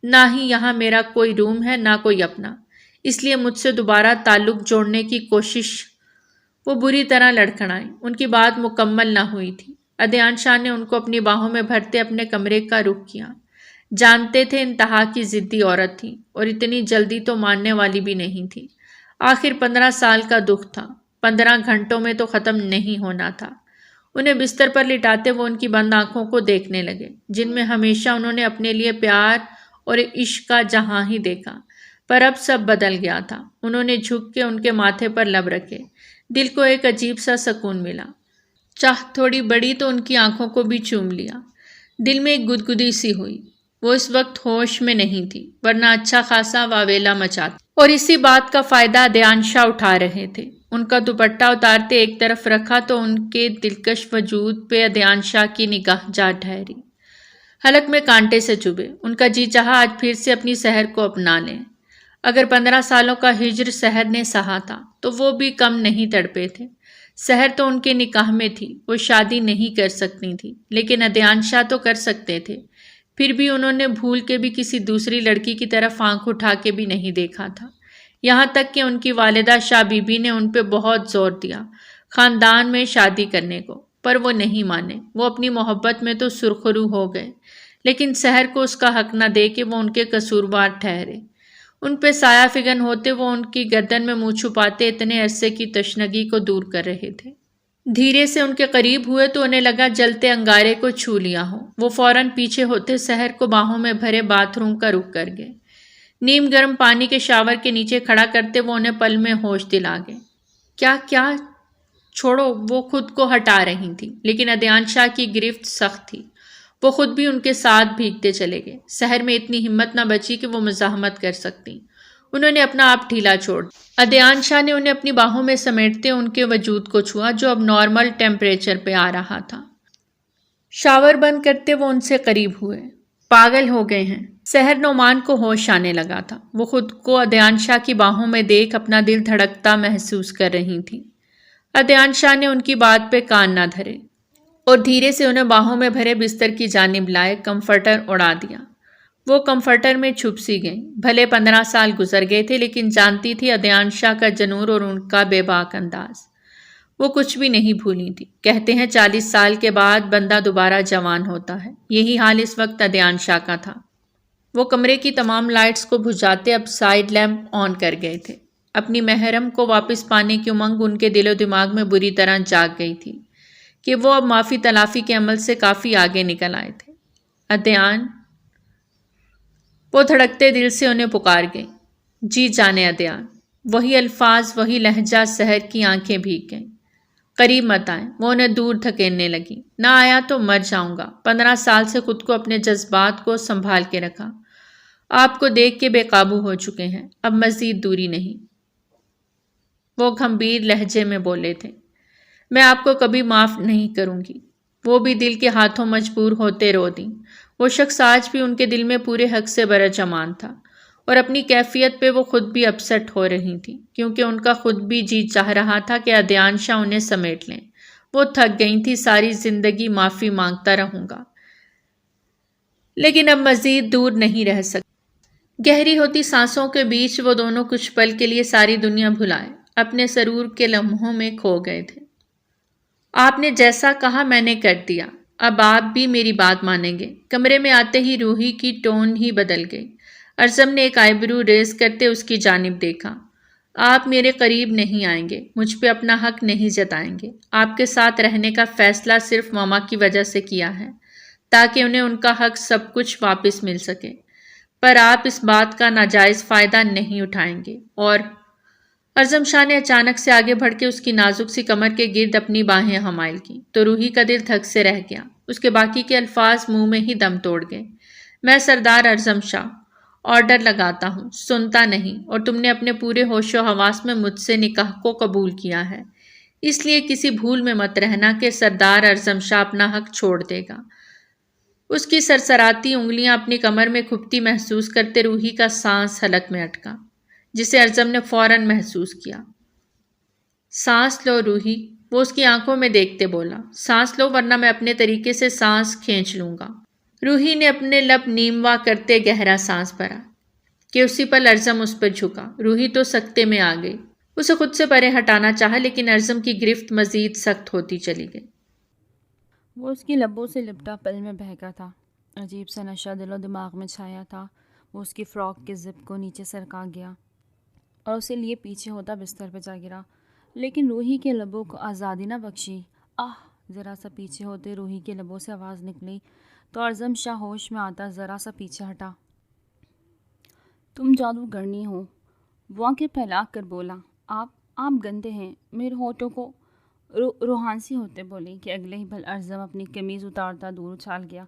نہ ہی یہاں میرا کوئی روم ہے، نہ کوئی اپنا، اس لیے مجھ سے دوبارہ تعلق جوڑنے کی کوشش۔ وہ بری طرح لڑکھڑائیں، ان کی بات مکمل نہ ہوئی تھی۔ عدیان شاہ نے ان کو اپنی باہوں میں بھرتے اپنے کمرے کا رخ کیا۔ جانتے تھے انتہا کی ضدی عورت تھی اور اتنی جلدی تو ماننے والی بھی نہیں تھی۔ آخر 15 سال کا دکھ تھا، 15 گھنٹوں میں تو ختم نہیں ہونا تھا۔ انہیں بستر پر لٹاتے وہ ان کی بند آنکھوں کو دیکھنے لگے، جن میں ہمیشہ انہوں نے اپنے لیے پیار اور عشق کا جہاں ہی دیکھا، پر اب سب بدل گیا تھا۔ انہوں نے جھک کے ان کے ماتھے پر لب رکھے۔ دل کو ایک عجیب سا سکون ملا۔ چاہ تھوڑی بڑی تو ان کی آنکھوں کو بھی چوم لیا۔ دل میں ایک گدگدی سی ہوئی۔ وہ اس وقت ہوش میں نہیں تھی، ورنہ اچھا خاصا واویلا مچاتی، اور اسی بات کا فائدہ عدیان شاہ اٹھا رہے تھے۔ ان کا دوپٹہ اتارتے ایک طرف رکھا تو ان کے دلکش وجود پہ عدیان شاہ کی نگاہ جا ٹھہری۔ حلق میں کانٹے سے چبھے، ان کا جی چاہا آج پھر سے اپنی سحر کو اپنا لیں۔ اگر 15 سالوں کا ہجر سحر نے سہا تھا تو وہ بھی کم نہیں تڑپے تھے۔ سحر تو ان کے نکاح میں تھی، وہ شادی نہیں کر سکتی تھی، لیکن عدیان شاہ تو کر سکتے تھے۔ پھر بھی انہوں نے بھول کے بھی کسی دوسری لڑکی کی طرف آنکھ اٹھا کے بھی نہیں دیکھا تھا، یہاں تک کہ ان کی والدہ شاہ بی بی نے ان پہ بہت زور دیا خاندان میں شادی کرنے کو، پر وہ نہیں مانے۔ وہ اپنی محبت میں تو سرخرو ہو گئے، لیکن سحر کو اس کا حق نہ دے کے وہ ان کے قصوروار ٹھہرے۔ ان پہ سایہ فگن ہوتے وہ ان کی گردن میں منہ چھپاتے اتنے عرصے کی تشنگی کو دور کر رہے تھے۔ دھیرے سے ان کے قریب ہوئے تو انہیں لگا جلتے انگارے کو چھو لیا ہو۔ وہ فوراً پیچھے ہوتے سحر کو باہوں میں بھرے باتھ روم کا رخ کر گئے۔ نیم گرم پانی کے شاور کے نیچے کھڑا کرتے وہ انہیں پل میں ہوش دلا گئے۔ کیا چھوڑو، وہ خود کو ہٹا رہی تھی، لیکن عدیان شاہ کی گرفت سخت تھی۔ وہ خود بھی ان کے ساتھ بھیگتے چلے گئے۔ سحر میں اتنی ہمت نہ بچی کہ وہ مزاحمت کر سکتی۔ انہوں نے اپنا آپ ڈھیلا چھوڑ دیا۔ عدیان شاہ نے انہیں اپنی باہوں میں سمیٹتے ان کے وجود کو چھوا جو اب نارمل ٹیمپریچر پہ آ رہا تھا۔ شاور بند کرتے وہ ان سے قریب ہوئے۔ پاگل ہو گئے ہیں۔ سحر نعمان کو ہوش آنے لگا تھا۔ وہ خود کو ادیان شاہ کی باہوں میں دیکھ اپنا دل دھڑکتا محسوس کر رہی تھی۔ ادیان شاہ نے ان کی بات پہ کان نہ دھرے اور دھیرے سے انہیں باہوں میں بھرے بستر کی جانب لائے کمفرٹر اڑا دیا۔ وہ کمفرٹر میں چھپ سی گئیں۔ بھلے 15 سال گزر گئے تھے لیکن جانتی تھی ادیان شاہ کا جنور اور ان کا بے باک انداز۔ وہ کچھ بھی نہیں بھولی تھی۔ کہتے ہیں 40 سال کے بعد بندہ دوبارہ جوان ہوتا ہے۔ یہی حال اس وقت ادیان شاہ کا تھا۔ وہ کمرے کی تمام لائٹس کو بجھاتے اب سائیڈ لیمپ آن کر گئے تھے۔ اپنی محرم کو واپس پانے کی امنگ ان کے دل و دماغ میں بری طرح جاگ گئی تھی کہ وہ اب معافی تلافی کے عمل سے کافی آگے نکل آئے تھے۔ ادیان، وہ دھڑکتے دل سے انہیں پکار گئی۔ جی جانے ادیان۔ وہی الفاظ، وہی لہجہ، سحر کی آنکھیں بھیگ گئیں۔ قریب مت آئیں۔ وہ انہیں دور دھکیلنے لگی۔ نہ آیا تو مر جاؤں گا۔ 15 سال سے خود کو اپنے جذبات کو سنبھال کے رکھا۔ آپ کو دیکھ کے بے قابو ہو چکے ہیں۔ اب مزید دوری نہیں۔ وہ گھمبیر لہجے میں بولے تھے۔ میں آپ کو کبھی معاف نہیں کروں گی۔ وہ بھی دل کے ہاتھوں مجبور ہوتے رو دیں۔ وہ شخص آج بھی ان کے دل میں پورے حق سے برجمان تھا اور اپنی کیفیت پہ وہ خود بھی اپسٹ ہو رہی تھی کیونکہ ان کا خود بھی جی چاہ رہا تھا کہ ادیان شاہ انہیں سمیٹ لیں۔ وہ تھک گئی تھی۔ ساری زندگی معافی مانگتا رہوں گا لیکن اب مزید دور نہیں رہ سکتا۔ گہری ہوتی سانسوں کے بیچ وہ دونوں کچھ پل کے لیے ساری دنیا بھلائے اپنے سرور کے لمحوں میں کھو گئے تھے۔ آپ نے جیسا کہا میں نے کر دیا۔ اب آپ بھی میری بات مانیں گے۔ کمرے میں آتے ہی روحی کی ٹون ہی بدل گئی۔ ارزم نے ایک آئی برو ریز کرتے اس کی جانب دیکھا۔ آپ میرے قریب نہیں آئیں گے، مجھ پہ اپنا حق نہیں جتائیں گے۔ آپ کے ساتھ رہنے کا فیصلہ صرف ماما کی وجہ سے کیا ہے تاکہ انہیں ان کا حق سب کچھ واپس مل سکے، پر آپ اس بات کا ناجائز فائدہ نہیں اٹھائیں گے۔ اور ارزم شاہ نے اچانک سے آگے بڑھ کے اس کی نازک سی کمر کے گرد اپنی باہیں حمائل کی تو روحی کا دل دھک سے رہ گیا۔ اس کے باقی کے الفاظ منہ میں ہی دم توڑ گئے۔ میں سردار ارزم شاہ آرڈر لگاتا ہوں، سنتا نہیں، اور تم نے اپنے پورے ہوش و حواس میں مجھ سے نکاح کو قبول کیا ہے، اس لیے کسی بھول میں مت رہنا کہ سردار ارزم شاہ اپنا حق چھوڑ دے گا۔ اس کی سرسراتی انگلیاں اپنی کمر میں کھپتی محسوس کرتے روحی کا سانس حلق میں اٹکا جسے ارزم نے فوراً محسوس کیا۔ سانس لو روحی، وہ اس کی آنکھوں میں دیکھتے بولا۔ سانس لو ورنہ میں اپنے طریقے سے سانس کھینچ لوں گا۔ روحی نے اپنے لب نیموا کرتے گہرا سانس بھرا کہ اسی پل ارزم اس پر جھکا۔ روحی تو سکتے میں آ گئی۔ اسے خود سے پرے ہٹانا چاہا لیکن ارزم کی گرفت مزید سخت ہوتی چلی گئی۔ وہ اس کی لبوں سے لپٹا پل میں بہکا تھا۔ عجیب سا نشہ دل و دماغ میں چھایا تھا۔ وہ اس کی فراک کے زپ کو نیچے سرکا گیا اور اسے لیے پیچھے ہوتا بستر پہ جا گرا، لیکن روحی کے لبوں کو آزادی نہ بخشی۔ آہ! ذرا سا پیچھے ہوتے روحی کے لبوں سے آواز نکلی تو ارزم شاہ ہوش میں آتا ذرا سا پیچھے ہٹا۔ تم جادوگرنی ہو، وہ آنکھیں پھیلا کر بولا۔ آپ گندے ہیں، میرے ہونٹوں کو روحانسی ہوتے بولی کہ اگلے ہی پل ارزم اپنی قمیض اتارتا دور اچھال گیا۔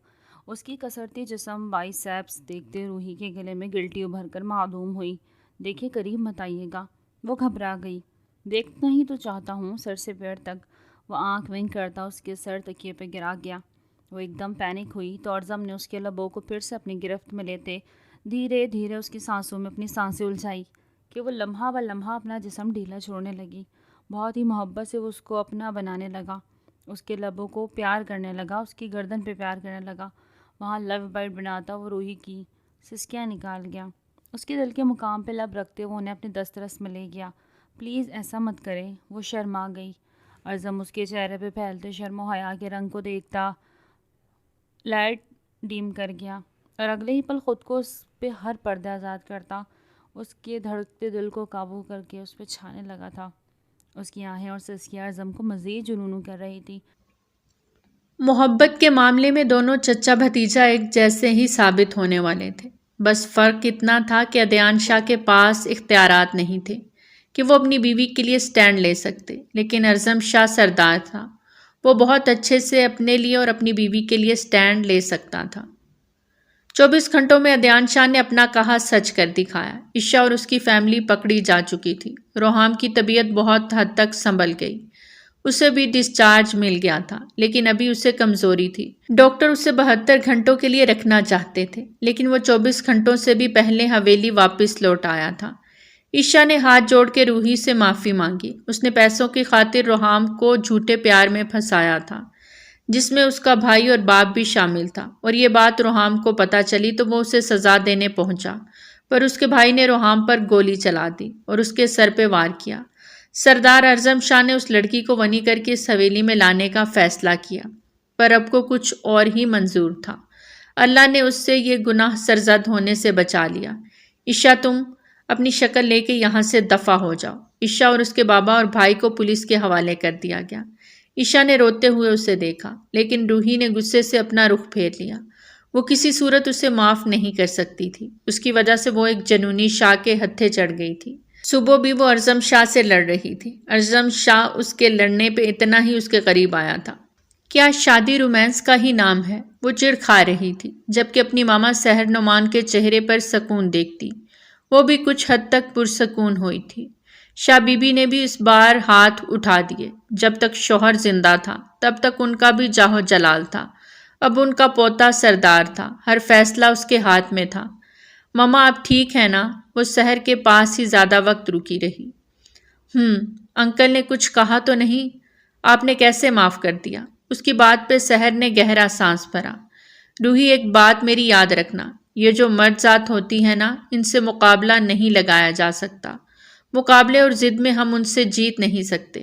اس کی کسرتی جسم بائی سیپس دیکھتے روحی کے گلے میں گلٹی ابھر کر معدوم ہوئی۔ دیکھے قریب مت آئیے گا۔ وہ گھبرا گئی۔ دیکھنا ہی تو چاہتا ہوں سر سے پیر تک۔ وہ آنکھ ونک کرتا اس کے سر تکیے پہ گرا گیا۔ وہ ایک دم پینک ہوئی تو ارزم نے اس کے لبوں کو پھر سے اپنی گرفت میں لیتے دھیرے دھیرے اس کی سانسوں میں اپنی سانسیں الجھائی کہ وہ لمحہ ب لمحہ اپنا جسم ڈھیلا چھوڑنے لگی۔ بہت ہی محبت سے وہ اس کو اپنا بنانے لگا، اس کے لبوں کو پیار کرنے لگا، اس کی گردن پہ پیار کرنے لگا۔ وہاں لو بائٹ بناتا وہ روحی کی سسکیاں نکال گیا۔ اس کے دل کے مقام پہ لب رکھتے وہ انہیں اپنے دسترس میں لے گیا۔ پلیز ایسا مت کریں۔ وہ شرما گئی۔ ارزم اس کے چہرے پہ پھیلتے شرم و حیا کے رنگ کو دیکھتا لائٹ ڈیم کر گیا اور اگلے ہی پل خود کو اس پہ ہر پردہ آزاد کرتا اس کے دھڑکتے دل کو قابو کر کے اس پہ چھانے لگا تھا۔ اس کی آہیں اور سسکیاں ارزم کو مزید جنونوں کر رہی تھی۔ محبت کے معاملے میں دونوں چچا بھتیجا ایک جیسے ہی ثابت ہونے والے تھے، بس فرق اتنا تھا کہ ادیان شاہ کے پاس اختیارات نہیں تھے کہ وہ اپنی بیوی کے لیے سٹینڈ لے سکتے، لیکن ارزم شاہ سردار تھا۔ وہ بہت اچھے سے اپنے لیے اور اپنی بیوی کے لیے سٹینڈ لے سکتا تھا۔ 24 گھنٹوں میں ادیان شاہ نے اپنا کہا سچ کر دکھایا۔ عشا اور اس کی فیملی پکڑی جا چکی تھی۔ روحام کی طبیعت بہت حد تک سنبھل گئی۔ اسے بھی ڈسچارج مل گیا تھا، لیکن ابھی اسے کمزوری تھی۔ ڈاکٹر اسے 72 گھنٹوں کے لیے رکھنا چاہتے تھے، لیکن وہ 24 گھنٹوں سے بھی پہلے حویلی واپس لوٹ آیا تھا۔ عشا نے ہاتھ جوڑ کے روحی سے معافی مانگی۔ اس نے پیسوں کی خاطر روحام کو جھوٹے پیار میں پھنسایا تھا، جس میں اس کا بھائی اور باپ بھی شامل تھا، اور یہ بات روحام کو پتہ چلی تو وہ اسے سزا دینے پہنچا، پر اس کے بھائی نے روحام پر گولی چلا دی اور اس کے سر پہ وار کیا۔ سردار اعظم شاہ نے اس لڑکی کو ونی کر کے اس حویلی میں لانے کا فیصلہ کیا، پر اب کو کچھ اور ہی منظور تھا۔ اللہ نے اس سے یہ گناہ سرزد ہونے سے بچا لیا۔ عشا، تم اپنی شکل لے کے یہاں سے دفع ہو جاؤ۔ عشا اور اس کے بابا اور بھائی کو پولیس کے حوالے کر دیا گیا۔ عشا نے روتے ہوئے اسے دیکھا، لیکن روحی نے غصے سے اپنا رخ پھیر لیا۔ وہ کسی صورت اسے معاف نہیں کر سکتی تھی، اس کی وجہ سے وہ ایک جنونی شاہ کے ہتھے چڑھ گئی تھی۔ صبح بھی وہ اعظم شاہ سے لڑ رہی تھی۔ اعظم شاہ اس کے لڑنے پہ اتنا ہی اس کے قریب آیا تھا۔ کیا شادی رومانس کا ہی نام ہے؟ وہ چڑ کھا رہی تھی، جبکہ اپنی ماما سحر نعمان کے چہرے پر سکون دیکھتی، وہ بھی کچھ حد تک پرسکون ہوئی تھی۔ شاہ بی بی نے بھی اس بار ہاتھ اٹھا دیے۔ جب تک شوہر زندہ تھا تب تک ان کا بھی جاہ و جلال تھا، اب ان کا پوتا سردار تھا، ہر فیصلہ اس کے ہاتھ میں تھا۔ ماما اب ٹھیک ہے نا؟ وہ سحر کے پاس ہی زیادہ وقت رکی رہی۔ انکل نے کچھ کہا تو نہیں؟ آپ نے کیسے معاف کر دیا؟ اس کی بات پہ سحر نے گہرا سانس بھرا۔ روحی، ایک بات میری یاد رکھنا، یہ جو مرد ذات ہوتی ہے نا، ان سے مقابلہ نہیں لگایا جا سکتا۔ مقابلے اور ضد میں ہم ان سے جیت نہیں سکتے۔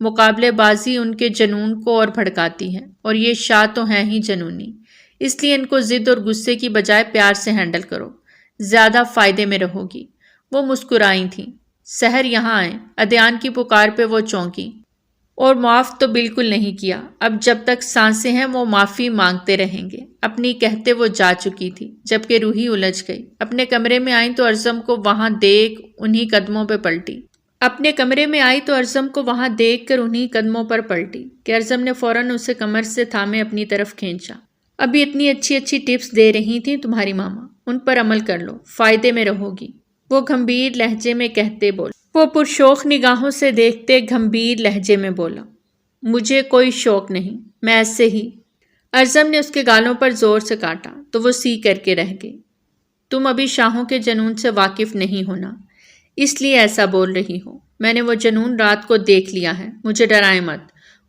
مقابلے بازی ان کے جنون کو اور بھڑکاتی ہے، اور یہ شاہ تو ہیں ہی جنونی، اس لیے ان کو ضد اور غصے کی بجائے پیار سے ہینڈل کرو، زیادہ فائدے میں رہو گی۔ وہ مسکرائی تھیں۔ سحر یہاں آئے۔ ادیان کی پکار پہ وہ چونکی، اور معاف تو بالکل نہیں کیا۔ اب جب تک سانسیں ہیں وہ معافی مانگتے رہیں گے۔ اپنی کہتے وہ جا چکی تھی، جبکہ روحی الجھ گئی۔ اپنے کمرے میں آئی تو اعظم کو وہاں دیکھ انہی قدموں پہ پلٹی۔ کہ اعظم نے فوراً اسے کمر سے تھامے اپنی طرف کھینچا۔ ابھی اتنی اچھی اچھی ٹپس دے رہی تھیں تمہاری ماما، ان پر عمل کر لو، فائدے میں رہو گی، وہ گھمبیر لہجے میں کہتے بول۔ وہ پرشوق نگاہوں سے دیکھتے گھمبیر لہجے میں بولا، مجھے کوئی شوق نہیں، میں ایسے ہی۔ اعظم نے اس کے گالوں پر زور سے کاٹا تو وہ سی کر کے رہ گئی۔ تم ابھی شاہوں کے جنون سے واقف نہیں ہونا، اس لیے ایسا بول رہی ہو۔ میں نے وہ جنون رات کو دیکھ لیا ہے، مجھے ڈرائے مت۔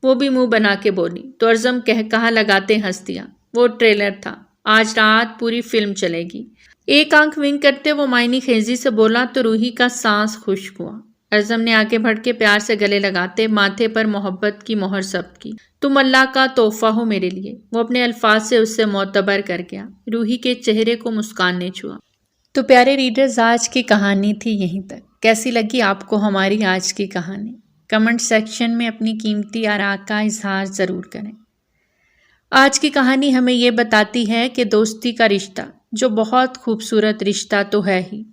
وہ بھی منہ بنا کے بولی تو اعظم کہا لگاتے ہنس دیا۔ وہ ٹریلر تھا، آج رات پوری فلم چلے گی۔ ایک آنکھ ونک کرتے وہ معنی خیزی سے بولا تو روحی کا سانس خشک ہوا۔ اعظم نے آگے بڑھ کے پیار سے گلے لگاتے ماتھے پر محبت کی مہر ثبت کی۔ تم اللہ کا تحفہ ہو میرے لیے۔ وہ اپنے الفاظ سے اس سے معتبر کر گیا۔ روحی کے چہرے کو مسکان نے چھوا۔ تو پیارے ریڈرز، آج کی کہانی تھی یہیں تک۔ کیسی لگی آپ کو ہماری آج کی کہانی؟ کمنٹ سیکشن میں اپنی قیمتی آراء کا اظہار ضرور کریں۔ آج کی کہانی ہمیں یہ بتاتی ہے کہ دوستی کا رشتہ، جو بہت خوبصورت رشتہ تو ہے ہی،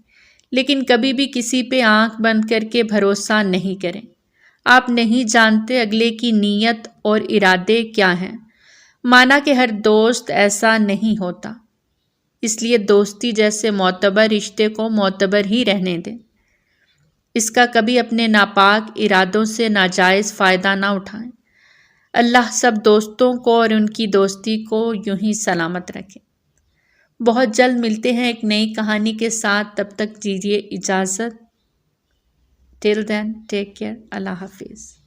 لیکن کبھی بھی کسی پہ آنکھ بند کر کے بھروسہ نہیں کریں۔ آپ نہیں جانتے اگلے کی نیت اور ارادے کیا ہیں۔ مانا کہ ہر دوست ایسا نہیں ہوتا، اس لیے دوستی جیسے معتبر رشتے کو معتبر ہی رہنے دیں۔ اس کا کبھی اپنے ناپاک ارادوں سے ناجائز فائدہ نہ اٹھائیں۔ اللہ سب دوستوں کو اور ان کی دوستی کو یوں ہی سلامت رکھے۔ بہت جلد ملتے ہیں ایک نئی کہانی کے ساتھ، تب تک دیجیے اجازت۔ ٹل دین ٹیک کیئر، اللہ حافظ۔